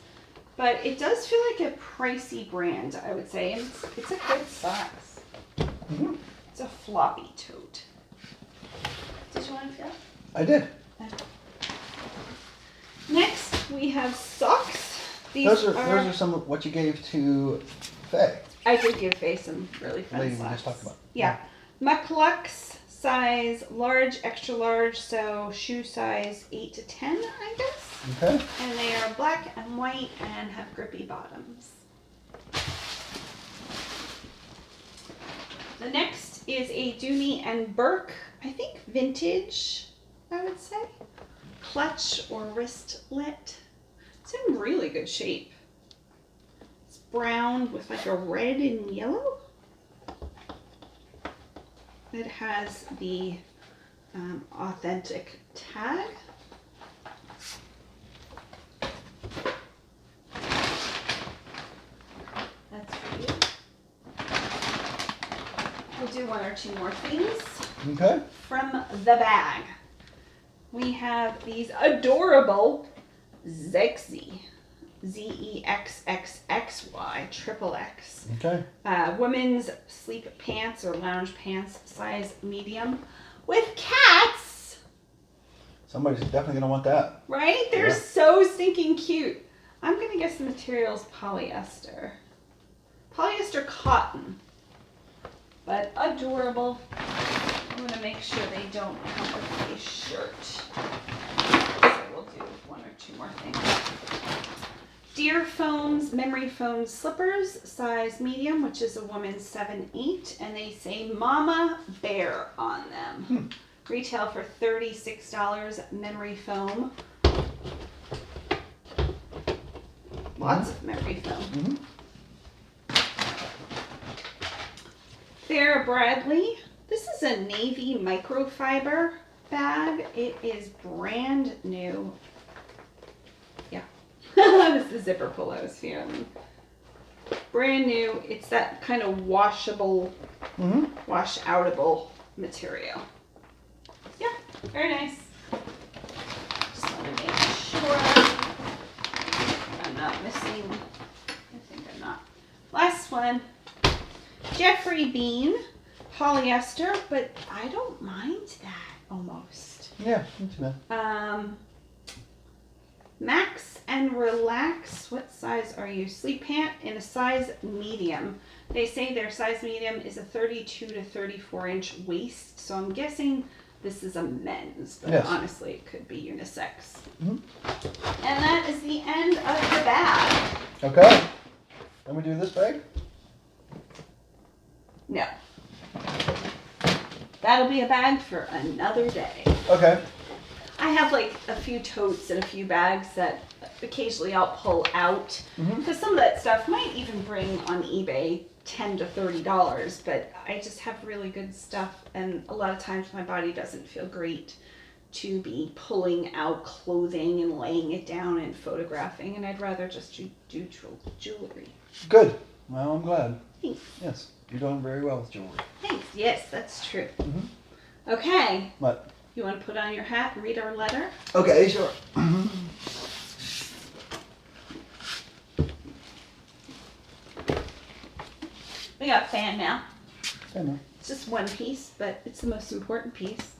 but it does feel like a pricey brand, I would say. And it's a good size. It's a floppy tote. Did you want to feel it? I did. Next, we have socks. Those are some of what you gave to Faye. I did give Faye some really fun lady socks. we just talked about. Yeah. Mucklucks, size large, extra large, so shoe size 8 to 10, I guess. Okay. And they are black and white and have grippy bottoms. The next is a Dooney and Burke, I think vintage, I would say. Clutch or wristlet. It's in really good shape. It's brown with like a red and yellow. It has the authentic tag. That's for you. We'll do one or two more things. Okay. From the bag, we have these adorable Zexy, ZEXXXY, triple X. Okay. Women's sleep pants or lounge pants, size medium, with cats. Somebody's definitely going to want that. Right? They're so stinking cute. I'm going to guess the material's polyester. Polyester cotton. But adorable. I'm going to make sure they don't come with a shirt. So we'll do one or two more things. Deer Foams, Memory Foam slippers, size medium, which is a woman's 7'8", and they say Mama Bear on them. Retail for $36, memory foam. Lots of memory foam. Vera Bradley. This is a navy microfiber bag. It is brand new. Yeah. This is the zipper pull I was feeling. Brand new. It's that kind of washable, wash outable material. Yeah, very nice. Just want to make sure I'm not missing. I think I'm not. Last one, Jeffrey Bean, polyester, but I don't mind that almost. Yeah, me too, man. Max and Relax. What size are you? Sleep pant in a size medium. They say their size medium is a 32 to 34 inch waist, so I'm guessing this is a men's, but yes. honestly it could be unisex. Mm-hmm. And that is the end of the bag. Okay. Then we do this bag? No. That'll be a bag for another day. Okay. I have like a few totes and a few bags that occasionally I'll pull out because some of that stuff might even bring on eBay $10 to $30, but I just have really good stuff, and a lot of times my body doesn't feel great to be pulling out clothing and laying it down and photographing, and I'd rather just do jewelry. Good. Well, I'm glad. Thanks. Yes, you're doing very well with jewelry. Thanks. Yes, that's true. Mm-hmm. Okay. What? You want to put on your hat and read our letter? Okay, sure. We got fan mail. I know. It's just one piece, but it's the most important piece.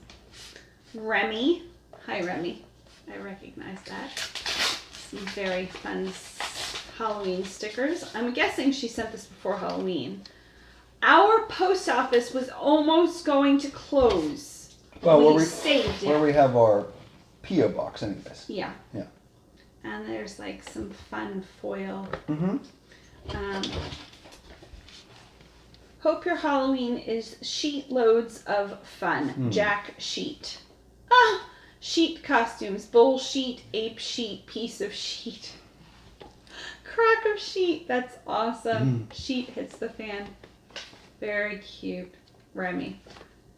Remy. Hi, Remy. I recognize that. Some very fun Halloween stickers. I'm guessing she sent this before Halloween. Our post office was almost going to close. Well, we saved it. Where we have our P.O. box anyways. Yeah. Yeah. And there's like some fun foil. Mm-hmm. Hope your Halloween is sheet loads of fun. Jack Sheet. Ah! Sheet costumes. Bull sheet, ape sheet, piece of sheet. Crock of sheet. That's awesome. Sheet hits the fan. Very cute. Remy.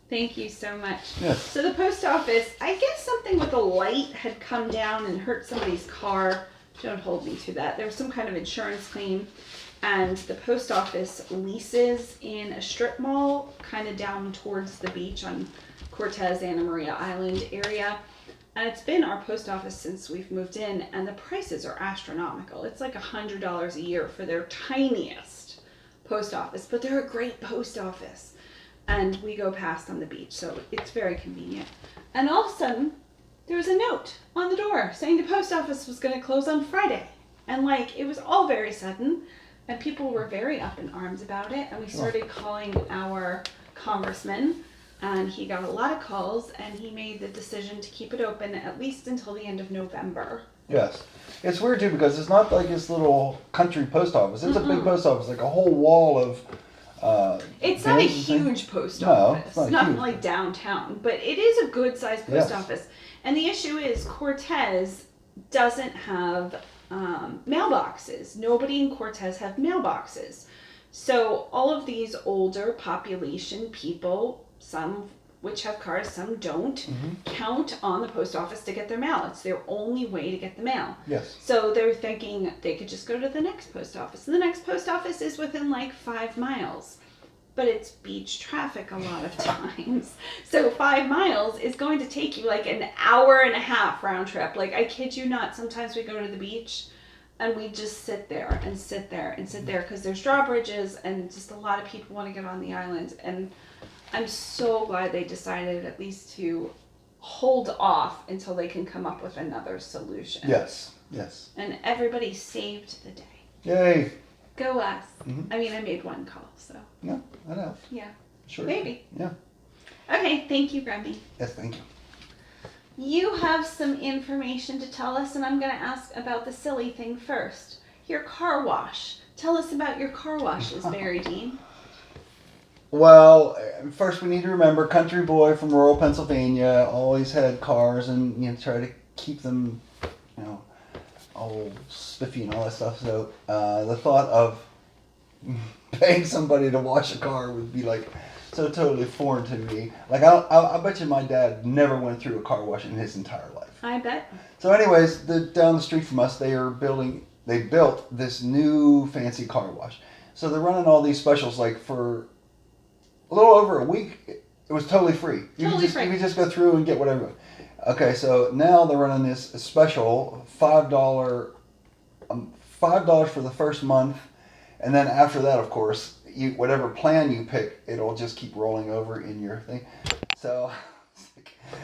Thank you so much. Yes. So the post office, I guess something with a light had come down and hurt somebody's car. Don't hold me to that. There was some kind of insurance claim. And the post office leases in a strip mall kind of down towards the beach on Cortez, Anna Maria Island area. And it's been our post office since we've moved in, and the prices are astronomical. It's like $100 a year for their tiniest post office, but they're a great post office. And we go past on the beach, so it's very convenient. And all of a sudden, there was a note on the door saying the post office was going to close on Friday. And like, it was all very sudden, and people were very up in arms about it. And we started calling our congressman, and he got a lot of calls, and he made the decision to keep it open at least until the end of November. Yes. It's weird too because it's not like this little country post office. It's a big post office, like a whole wall of it's not a huge post office, not huge. Like downtown, but it is a good sized post office. And the issue is Cortez doesn't have mailboxes. Nobody in Cortez have mailboxes. So all of these older population people, some which have cars, some don't, count on the post office to get their mail. It's their only way to get the mail. Yes. So they're thinking they could just go to the next post office. And the next post office is within like 5 miles. But it's beach traffic a lot of times. So 5 miles is going to take you like an hour and a half round trip. Like, I kid you not, sometimes we go to the beach and we just sit there and sit there and sit there because there's drawbridges and just a lot of people want to get on the island. And I'm so glad they decided at least to hold off until they can come up with another solution. Yes, yes. And everybody saved the day. Yay. Go us. I mean, I made one call, so. Yeah, that helped. Yeah. Sure. Maybe. Yeah. Okay, thank you, Remy. Yes, thank you. You have some information to tell us, and I'm going to ask about the silly thing first. Your car wash. Tell us about your car washes, Barry Dean. Well, first we need to remember country boy from rural Pennsylvania, always had cars and, try to keep them, all spiffy and all that stuff. So the thought of paying somebody to wash a car would be like so totally foreign to me. Like I bet you my dad never went through a car wash in his entire life. I bet. So anyways, down the street from us, they built this new fancy car wash. So they're running all these specials like for a little over a week. It was totally free. You Free. could just go through and get whatever. Okay, so now they're running this special $5 for the first month, and then after that, of course, whatever plan you pick, it'll just keep rolling over in your thing. So.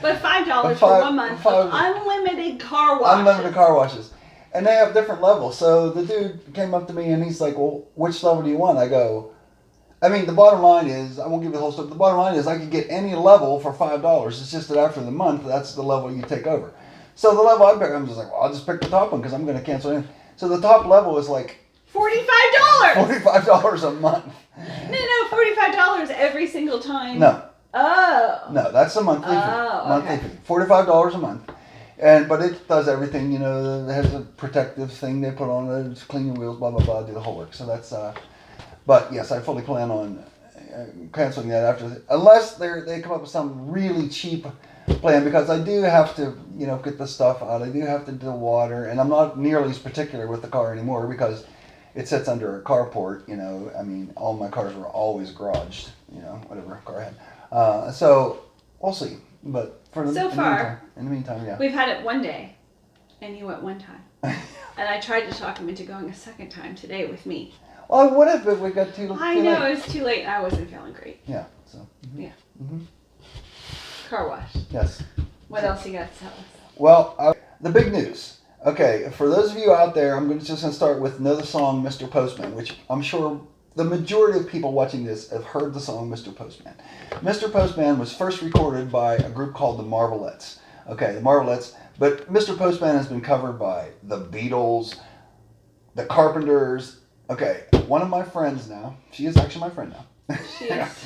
But $5 for 1 month of unlimited car washes. Unlimited car washes. And they have different levels. So the dude came up to me and he's like, well, which level do you want? I go, I mean, the bottom line is, I won't give you the whole stuff. The bottom line is I could get any level for $5. It's just that after the month, that's the level you take over. So the level I pick, I'm just like, well, I'll just pick the top one because I'm going to cancel it. So the top level is like $45. $45 a month. No, $45 every single time. No. Oh. No, that's a monthly fee. Monthly fee. $45 a month. But it does everything, it has a protective thing they put on it, it's clean your wheels, blah, blah, blah, do the whole work. So that's, but yes, I fully plan on canceling that unless they come up with some really cheap plan, because I do have to, get the stuff out, I do have to do water, and I'm not nearly as particular with the car anymore because it sits under a carport, I mean, all my cars were always garaged, whatever car I had. So we'll see. But in the meantime, yeah. We've had it one day, and he went one time. And I tried to talk him into going a second time today with me. Well, what if we got too late? I know, it was too late and I wasn't feeling great. Yeah, so. Mm-hmm. Yeah. Mm-hmm. Car wash. Yes. What else you got to tell us? Well, the big news. Okay, for those of you out there, I'm just going to start with another song, Mr. Postman, which I'm sure the majority of people watching this have heard the song Mr. Postman. Mr. Postman was first recorded by a group called the Marvelettes. Okay, the Marvelettes. But Mr. Postman has been covered by the Beatles, the Carpenters. Okay, one of my friends now, she is actually my friend now, she is.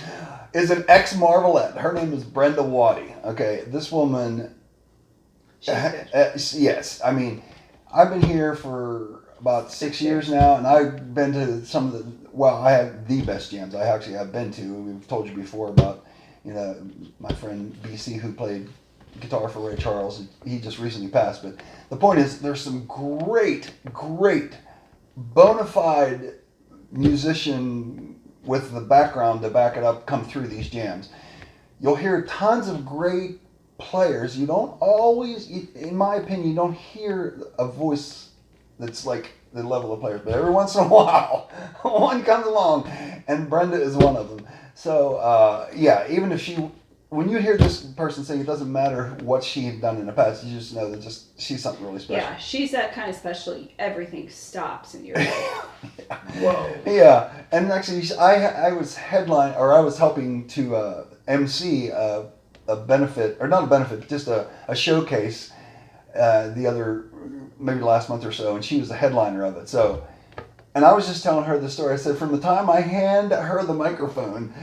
is an ex-Marvelette. Her name is Brenda Waddy. Okay, this woman... She's good. Yes, I mean, I've been here for about 6 years now, and I've been to some of the... Well, I have the best jams I actually have been to. We've told you before about, my friend BC who played guitar for Ray Charles. He just recently passed. But the point is, there's some great, bona fide musician with the background to back it up come through these jams. You'll hear tons of great players. You don't always, in my opinion, you don't hear a voice that's like the level of players, but every once in a while one comes along, and Brenda is one of them. So even if when you hear this person sing, it doesn't matter what she had done in the past, you just know that she's something really special. Yeah, she's that kind of special, everything stops and you're like, whoa. Yeah, and actually I was helping to MC a benefit, or not a benefit, but just a showcase maybe last month or so, and she was the headliner of it. So, and I was just telling her the story. I said, from the time I hand her the microphone,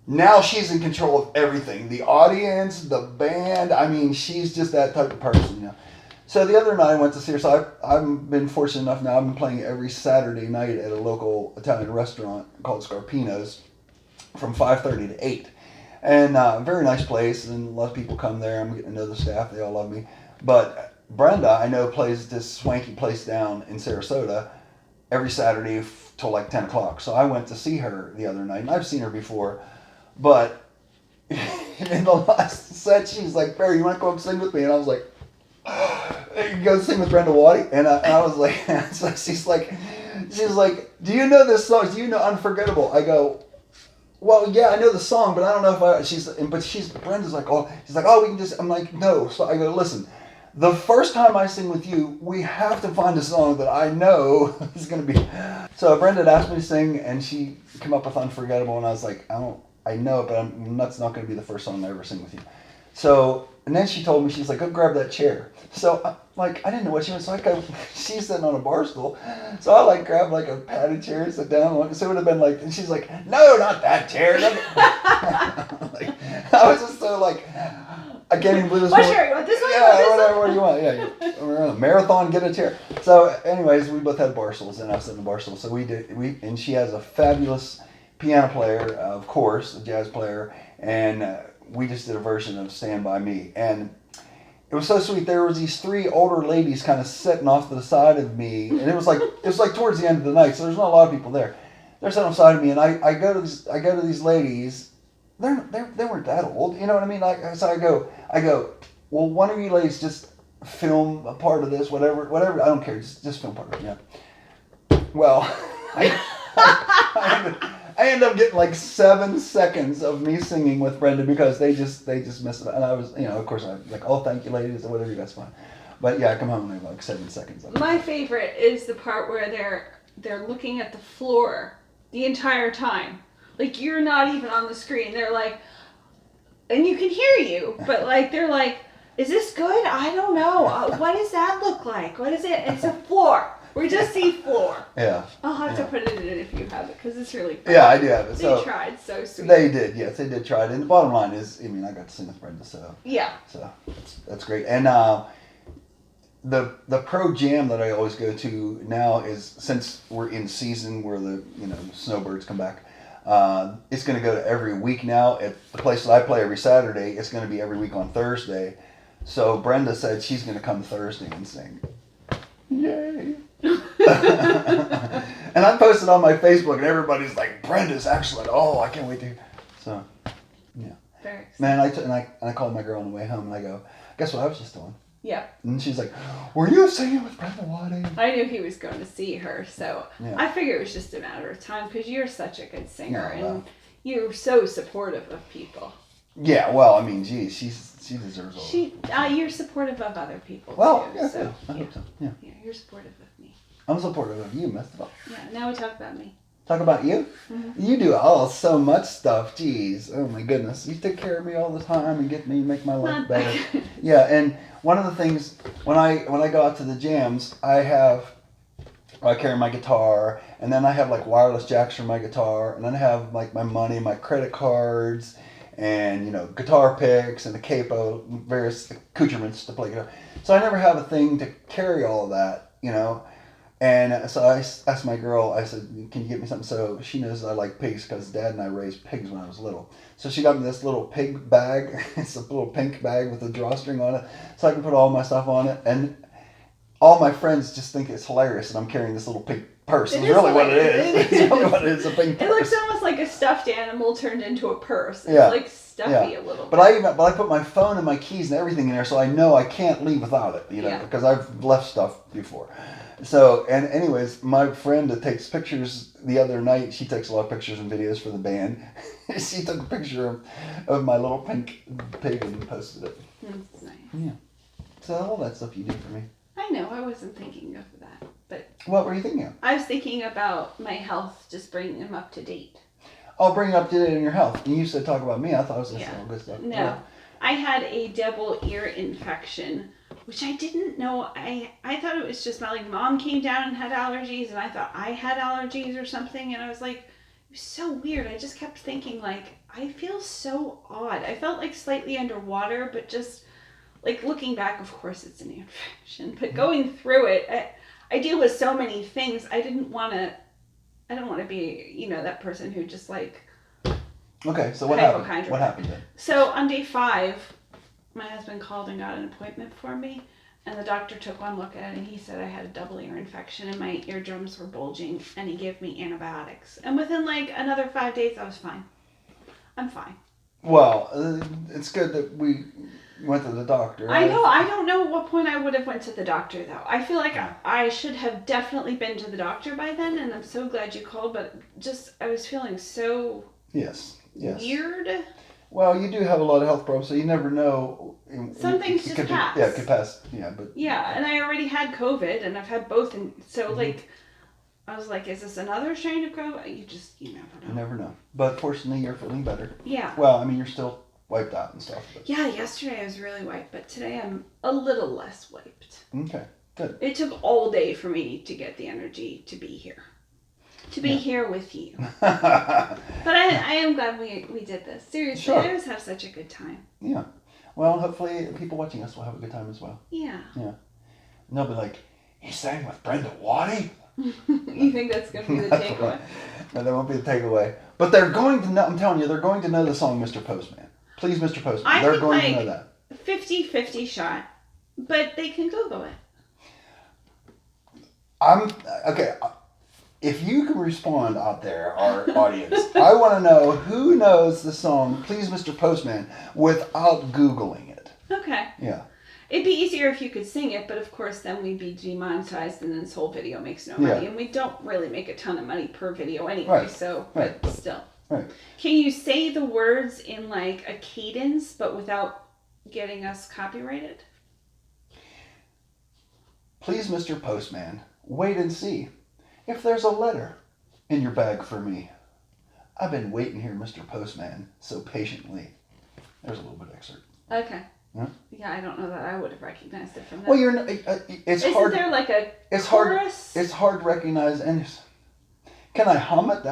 now she's in control of everything. The audience, the band, I mean, she's just that type of person, So the other night I went to see her. So I've been fortunate enough now, I've been playing every Saturday night at a local Italian restaurant called Scarpino's from 5:30 to 8. And very nice place, and a lot of people come there. I'm getting to know the staff. They all love me. But Brenda, I know, plays this swanky place down in Sarasota every Saturday till like 10 o'clock. So I went to see her the other night, and I've seen her before. But in the last set, she's like, Barry, you want to go up and sing with me? And I was like, you go sing with Brenda Waddy? And I was like, so she's like, do you know this song? Do you know Unforgettable? I go, well, yeah, I know the song, but I don't know if Brenda's like, we can just, I'm like, no. So I go, listen, the first time I sing with you, we have to find a song that I know is going to be. So Brenda had asked me to sing, and she came up with Unforgettable, and I was like, I know it, but that's not going to be the first song I ever sing with you. So, and then she told me, she's like, go grab that chair. So, I didn't know what she was. So she's sitting on a bar stool. So I grabbed a padded chair and sit down. So it would have been and she's like, no, not that chair. I was just so I can't even believe this. What chair? You want this one? Yeah, whatever you want. Yeah, we're on a marathon, get a chair. So anyways, we both had bar stools, and I was sitting in the bar stool. So and she has a fabulous piano player, of course, a jazz player, and we just did a version of Stand By Me. And it was so sweet. There was these three older ladies kind of sitting off to the side of me, and it was towards the end of the night, so there's not a lot of people there. They're sitting on the side of me, and I go to these ladies, they weren't that old. You know what I mean? Like, so I go, well, one of you ladies just film a part of this, whatever. I don't care. Just film part of it. Yeah. Well, I ended up getting like 7 seconds of me singing with Brenda because they just messed it up. And I was, of course, I was like, oh, thank you, ladies, or whatever, that's fine. But yeah, I come home and I have like 7 seconds of it. My favorite is the part where they're looking at the floor the entire time. Like, you're not even on the screen. They're like, and you can hear you, but like, they're like, is this good? I don't know. What does that look like? What is it? It's a floor. We just see floor. Yeah. I'll have to put it in if you have it, because it's really fun. Yeah, I do have it. They tried, so sweet. They did, yes, they did try it. And the bottom line is, I mean, I got to sing with Brenda, so. Yeah. So, that's great. And the pro jam that I always go to now is, since we're in season where the, snowbirds come back, it's going to go to every week now. At the place that I play every Saturday, it's going to be every week on Thursday. So Brenda said she's going to come Thursday and sing. Yay. And I posted on my Facebook and everybody's like, Brenda's excellent. Oh, I can't wait to. So, yeah. Very exciting. Man, I called my girl on the way home and I go, guess what I was just doing? Yeah. And she's like, were you singing with Brenda Waddy? I knew he was going to see her, so Yeah. I figured it was just a matter of time, because you're such a good singer, Yeah, well. and you're so supportive of people. Yeah, well, I mean, geez, she deserves all. You're supportive of other people Well, too. yeah, So I hope so. Yeah. Yeah, you're supportive of me. I'm supportive of you, messed it up. Yeah. Now we talk about me. Talk about you? Mm-hmm. You do so much stuff. Jeez. Oh my goodness. You take care of me all the time and make my life better. Yeah, and one of the things when I go out to the jams, I carry my guitar, and then I have like wireless jacks for my guitar, and then I have like my money, my credit cards, and guitar picks and a capo, various accoutrements to play guitar. So I never have a thing to carry all of that, And so I asked my girl, I said, can you get me something? So she knows I like pigs because Dad and I raised pigs when I was little. So she got me this little pig bag. It's a little pink bag with a drawstring on it. So I can put all my stuff on it. And all my friends just think it's hilarious that I'm carrying this little pink purse. It's really what it is. It's really what it is, a pink purse. It looks almost like a stuffed animal turned into a purse. It's like stuffy a little bit. But I put my phone and my keys and everything in there, so I know I can't leave without it, because I've left stuff before. So, and anyways, my friend that takes pictures the other night, she takes a lot of pictures and videos for the band. She took a picture of my little pink pig and posted it. That's nice. Yeah. So all that stuff you do for me. I know, I wasn't thinking of that, but... What were you thinking of? I was thinking about my health, just bringing him up to date. I'll bring up to date in your health. And you said talk about me. I thought it was all good stuff. No. Yeah. I had a double ear infection, which I didn't know. I thought it was just like Mom came down and had allergies, and I thought I had allergies or something, and I was like, it was so weird. I just kept thinking, like, I feel so odd. I felt like slightly underwater, but just, like, looking back, of course it's an infection, but going through it, I deal with so many things. I don't want to be, that person who just, like... Okay, so what happened? What happened then? So on day 5, my husband called and got an appointment for me, and the doctor took one look at it, and he said I had a double ear infection and my eardrums were bulging, and he gave me antibiotics. And within like another 5 days, I was fine. I'm fine. Well, it's good that we went to the doctor. Right? I know. I don't know at what point I would have went to the doctor, though. I feel like I should have definitely been to the doctor by then, and I'm so glad you called, but just I was feeling so... Yes. Weird. Well, you do have a lot of health problems, so you never know. Some things just pass. Yeah, it could pass. Yeah, but. Yeah, and I already had COVID, and I've had both, and so like, I was like, is this another strain of COVID? You never know. You never know. But fortunately, you're feeling better. Yeah. Well, I mean, you're still wiped out and stuff. But... Yeah, yesterday I was really wiped, but today I'm a little less wiped. Okay, good. It took all day for me to get the energy to be here. To be here with you. But I am glad we did this. Seriously, Sure. I always have such a good time. Yeah. Well, hopefully people watching us will have a good time as well. Yeah. Yeah. And they'll be like, he sang with Brenda Waddy? You think that's going to be the takeaway? No, that won't be the takeaway. But they're going to know, I'm telling you, they're going to know the song Mr. Postman. Please, Mr. Postman. They're going to know that. 50-50 shot. But they can Google it. Okay. if you can respond out there, our audience, I want to know who knows the song "Please, Mr. Postman" without Googling it. Okay. Yeah. It'd be easier if you could sing it, but of course then we'd be demonetized and then this whole video makes no money. And we don't really make a ton of money per video anyway, so, but still. Right. Can you say the words in like a cadence, but without getting us copyrighted? Please, Mr. Postman, wait and see if there's a letter in your bag for me. I've been waiting here, Mr. Postman, so patiently. There's a little bit of excerpt. Okay. Yeah. Yeah, I don't know that I would have recognized it from that. Well, it's Isn't hard. there like a It's chorus? hard. It's hard to recognize. And can I hum it?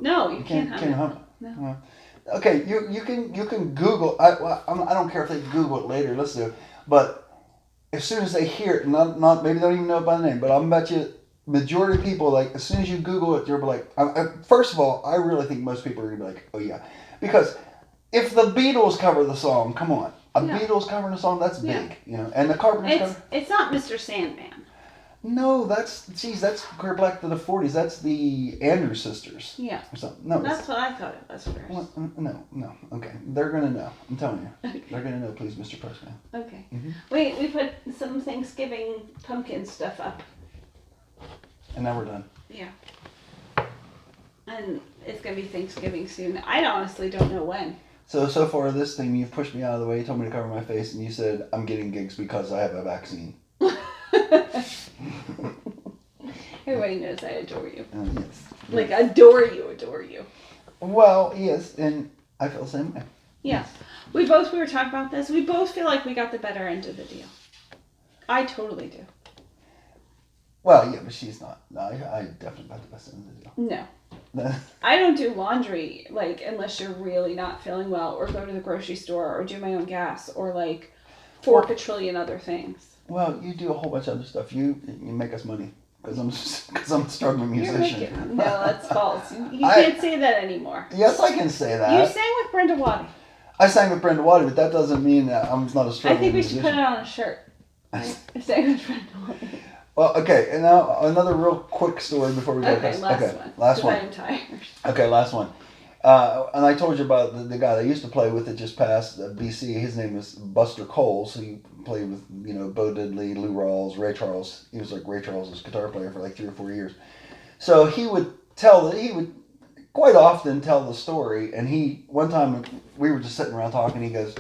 No, you can't hum it. No. Okay, you can Google. I don't care if they Google it later. Let's do it. But as soon as they hear it, not maybe they don't even know it by the name, but I'm bet you majority of people, like, as soon as you Google it, you're like, first of all, I really think most people are gonna be like, oh yeah, because if the Beatles cover the song, come on. Beatles covering a song, that's big, you know. And the Carpenters cover. It's not Mr. Sandman. No, that's clear back to the 40s. That's the Andrews Sisters. Yeah. Or something. No, that's what I thought it was first. No. Okay, they're gonna know. I'm telling you, Okay. they're gonna know. Please, Mr. Postman. Okay. Mm-hmm. Wait, we put some Thanksgiving pumpkin stuff up. And now we're done. Yeah. And it's gonna be Thanksgiving soon. I honestly don't know when. So far this thing, you've pushed me out of the way. You told me to cover my face, and you said I'm getting gigs because I have a vaccine. Everybody knows I adore you. Yes. Like, adore you. Well, yes, and I feel the same way. Yeah. We were talking about this. We both feel like we got the better end of the deal. I totally do. Well, yeah, but she's not. No, I definitely got the best end of the deal. No. I don't do laundry, like, unless you're really not feeling well, or go to the grocery store, or do my own gas, or, like, 4 quadrillion other things. Well, you do a whole bunch of other stuff. You make us money because I'm a struggling musician. No, that's false. You can't say that anymore. Yes, I can say that. You sang with Brenda Waddy. I sang with Brenda Waddy, but that doesn't mean that I'm not a struggling musician. I think we should put it on a shirt. I sang with Brenda Waddy. Well, okay, and now another real quick story before we go. Okay, last one. I'm tired. Okay, last one. And I told you about the guy that I used to play with that just passed, BC. His name is Buster Coles. He played with, Bo Diddley, Lou Rawls, Ray Charles. He was like Ray Charles' guitar player for like 3 or 4 years. So he would quite often tell the story. And one time we were just sitting around talking. He goes,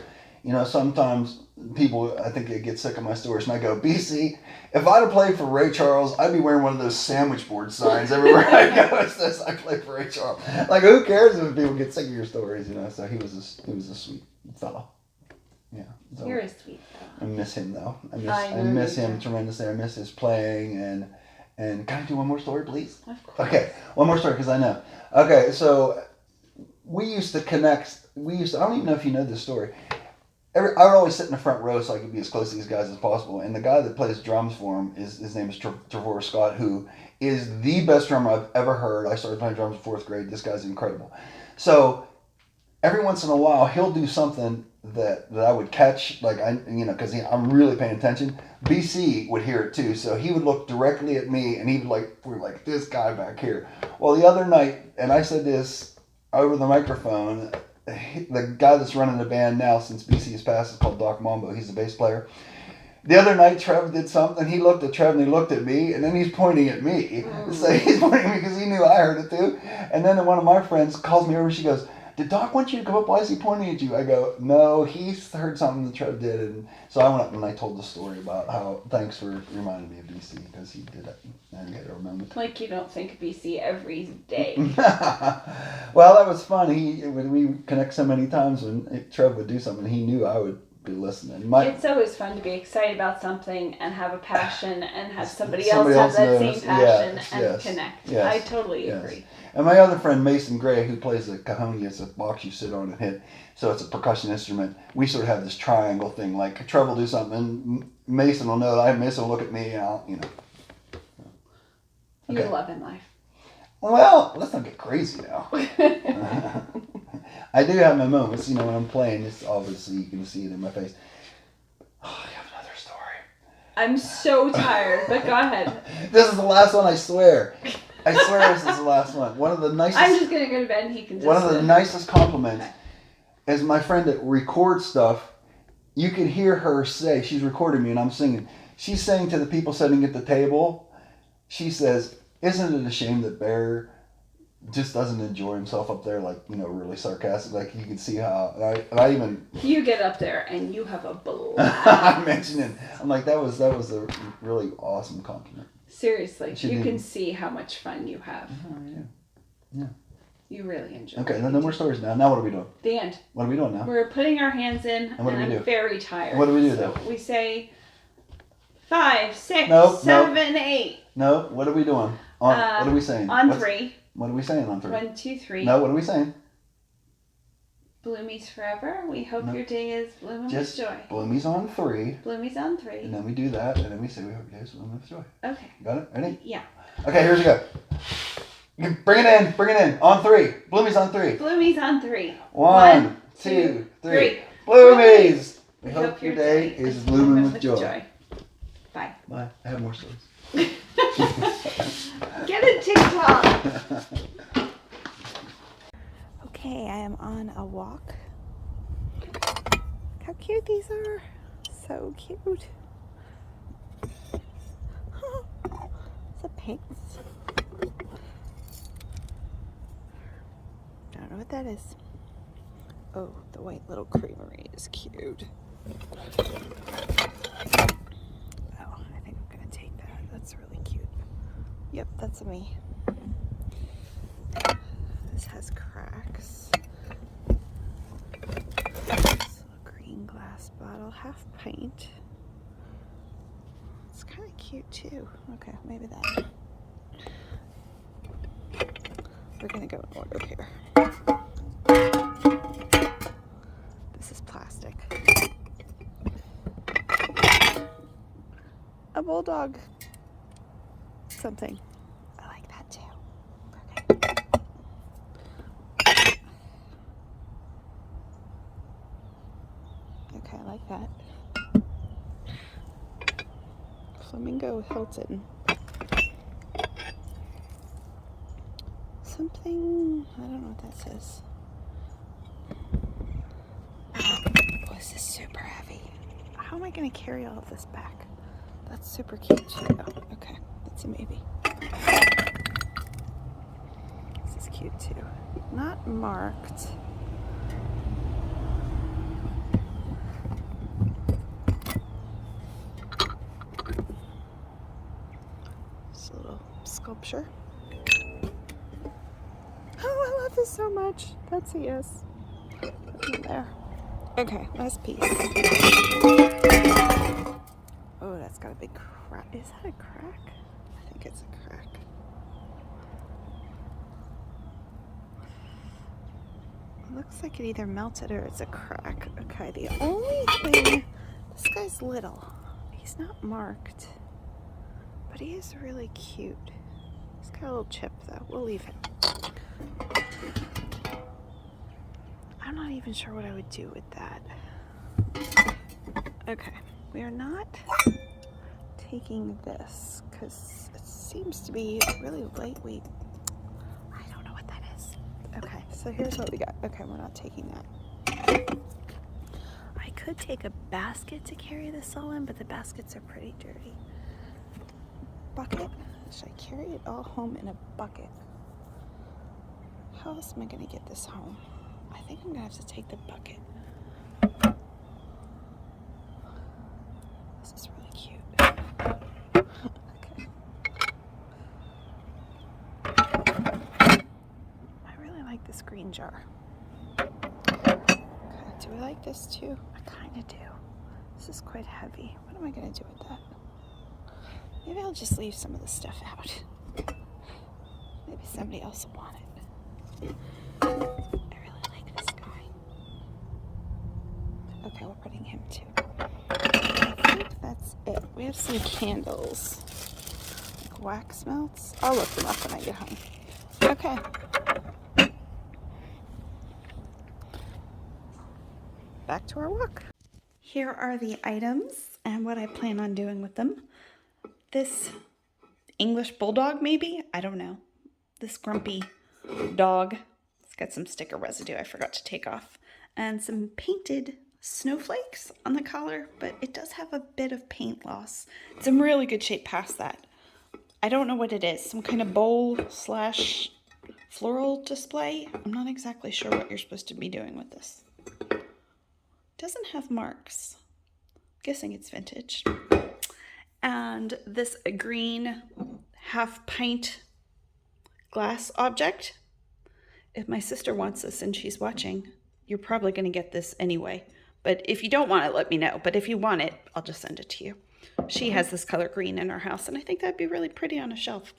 sometimes people, I think they get sick of my stories. And I go, BC, if I'd have played for Ray Charles, I'd be wearing one of those sandwich board signs everywhere I go. It says I played for Ray Charles. Like, who cares if people get sick of your stories, So he was a sweet fellow. Yeah. So You're a sweet fellow. I miss him though. I miss him tremendously. I miss his playing and can I do one more story, please? Of course. Okay, one more story because I know. Okay, so we used to connect. I don't even know if you know this story. I would always sit in the front row so I could be as close to these guys as possible. And the guy that plays drums for him, his name is Trevor Scott, who is the best drummer I've ever heard. I started playing drums in 4th grade. This guy's incredible. So every once in a while, he'll do something that I would catch, like because I'm really paying attention. BC would hear it too, so he would look directly at me, and he would we're like this guy back here. Well, the other night, and I said this over the microphone. The guy that's running the band now since BC has passed is called Doc Mambo. He's the bass player. The other night, Trev did something. He looked at Trev and he looked at me, and then he's pointing at me. So he's pointing at me because he knew I heard it too. And then one of my friends calls me over and she goes, "Did Doc want you to come up? Why is he pointing at you?" I go, "No, he's heard something that Trev did." And so I went up and I told the story about how, thanks for reminding me of BC because he did it. And I got to remember. Like you don't think BC every day. Well, that was fun. When we connect so many times, when Trev would do something, he knew I would be listening. It's always fun to be excited about something and have a passion and have somebody else have that same passion and connect. Yes. I totally agree. And my other friend, Mason Gray, who plays the cajon, it's a box you sit on and hit. So it's a percussion instrument. We sort of have this triangle thing. Like, Trev will do something, and Mason will know that. Mason will look at me, and I'll. You're loving life. Well, let's not get crazy now. I do have my moments, when I'm playing. It's obviously, you can see it in my face. Oh, I have another story. I'm so tired, but go ahead. This is the last one, I swear. I swear this is the last one. One of the nicest. I'm just gonna go to bed and he can just. One of the nicest compliments Okay. is my friend that records stuff. You can hear her say, she's recording me and I'm singing. She's saying to the people sitting at the table, she says, "Isn't it a shame that Bear just doesn't enjoy himself up there, like, you know, really sarcastic, like you can see how," and I even You get up there and you have a blast. I mentioned it. I'm like, that was a really awesome compliment. Seriously, She you did. can see how much fun you have. Oh, yeah. You really enjoy Okay, it. no more stories now. Now what are we doing? The end. What are we doing now? We're putting our hands in, And what do we I'm do? very tired. What do we do So then? we say 5, 6, Nope, 7, 8. No, what are we doing? What are we saying? On 3. What are we saying on 3? 1, 2, 3. No, what are we saying? Bloomies forever. We hope No. your day is blooming with joy. Bloomies on 3. Bloomies on 3. And then we do that, and then we say we hope your day is blooming with joy. Okay. Got it? Ready? Yeah. Okay, here's we go. Bring it in. On 3. Bloomies on 3. Bloomies on 3. 1, 2, 3. 3. Bloomies! We hope your day is blooming with joy. Bye. Bye. I have more stories. Get a TikTok. Okay, I am on a walk. How cute these are. So cute. It's a pink. Don't know what that is. Oh, the white little creamery is cute. Oh, I think I'm gonna take that. That's really cute. Yep, that's me. This has cracks. This little green glass bottle, half pint. It's kind of cute too. Okay, maybe that. We're gonna go in order here. This is plastic. A bulldog. Something. I like that too. Okay. Okay, I like that. Flamingo Hilton. Something, I don't know what that says. Oh, this is super heavy. How am I going to carry all of this back? That's super cute too. Oh, okay, that's a maybe. This is cute too. Not marked. It's a little sculpture. Oh, I love this so much. That's a yes. There. Okay, last piece. Oh, that's got a big crack. Is that a crack? I think it's a crack. It looks like it either melted or it's a crack. Okay, the only thing, this guy's little. He's not marked, but he is really cute. He's got a little chip though. We'll leave him. I'm not even sure what I would do with that. Okay, we are not taking this because it seems to be really lightweight. I don't know what that is. Okay, so here's what we got. Okay, we're not taking that. I could take a basket to carry this all in, but the baskets are pretty dirty. Bucket? Should I carry it all home in a bucket? How else am I going to get this home? I think I'm going to have to take the bucket. This is really cute. Okay. I really like this green jar. Okay, do I like this too? I kind of do. This is quite heavy. What am I going to do with that? Maybe I'll just leave some of the stuff out. Maybe somebody else will want it. I really like this guy. Okay, we're putting him too. I think that's it. We have some candles. Like wax melts. I'll look them up when I get home. Okay. Back to our walk. Here are the items and what I plan on doing with them. This English bulldog, maybe? I don't know. this grumpy dog. It's got some sticker residue I forgot to take off. And some painted snowflakes on the collar, but it does have a bit of paint loss. It's in really good shape past that. I don't know what it is. Some kind of bowl slash floral display. I'm not exactly sure what you're supposed to be doing with this. Doesn't have marks. Guessing it's vintage. And this green half pint glass object. If my sister wants this and she's watching, you're probably going to get this anyway. But if you don't want it, let me know. But if you want it, I'll just send it to you. She has this color green in her house, and I think that'd be really pretty on a shelf.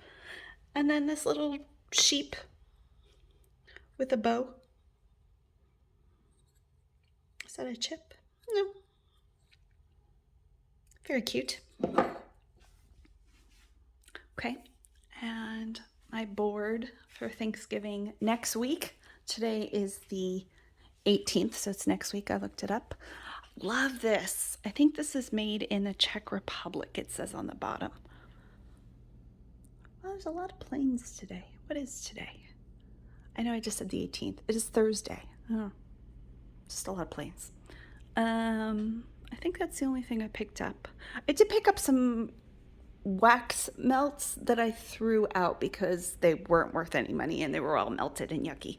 And then this little sheep with a bow. Is that a chip? No. Very cute. Okay, and my board for Thanksgiving next week. Today is the 18th, so it's next week. I looked it up. Love this. I think this is made in the Czech Republic, it says on the bottom. Well, there's a lot of planes today. What is today? I know I just said the 18th. It is Thursday. Oh, just a lot of planes. I think that's the only thing I picked up. I did pick up some wax melts that I threw out because they weren't worth any money and they were all melted and yucky.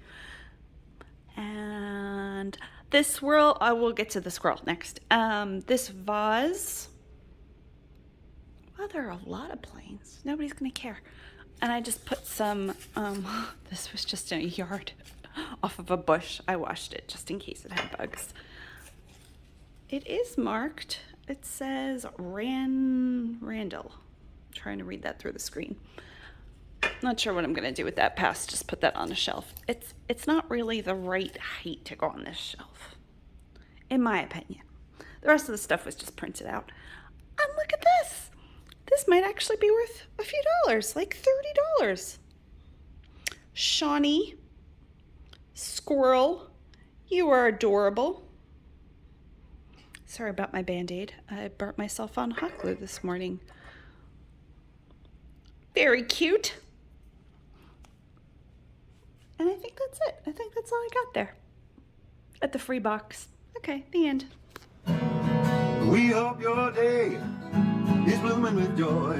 And this swirl, I will get to the squirrel next. This vase, well, there are a lot of planes. Nobody's gonna care. And I just put some, this was just in a yard off of a bush. I washed it just in case it had bugs. It is marked. It says Randall. I'm trying to read that through the screen. Not sure what I'm gonna do with that past. Just put that on a shelf. It's not really the right height to go on this shelf, in my opinion. The rest of the stuff was just printed out. And look at this. This might actually be worth a few dollars, like $30. Shawnee, squirrel, you are adorable. Sorry about my Band-Aid. I burnt myself on hot glue this morning. Very cute. And I think that's it. I think that's all I got there. At the free box. Okay, the end. We hope your day is blooming with joy.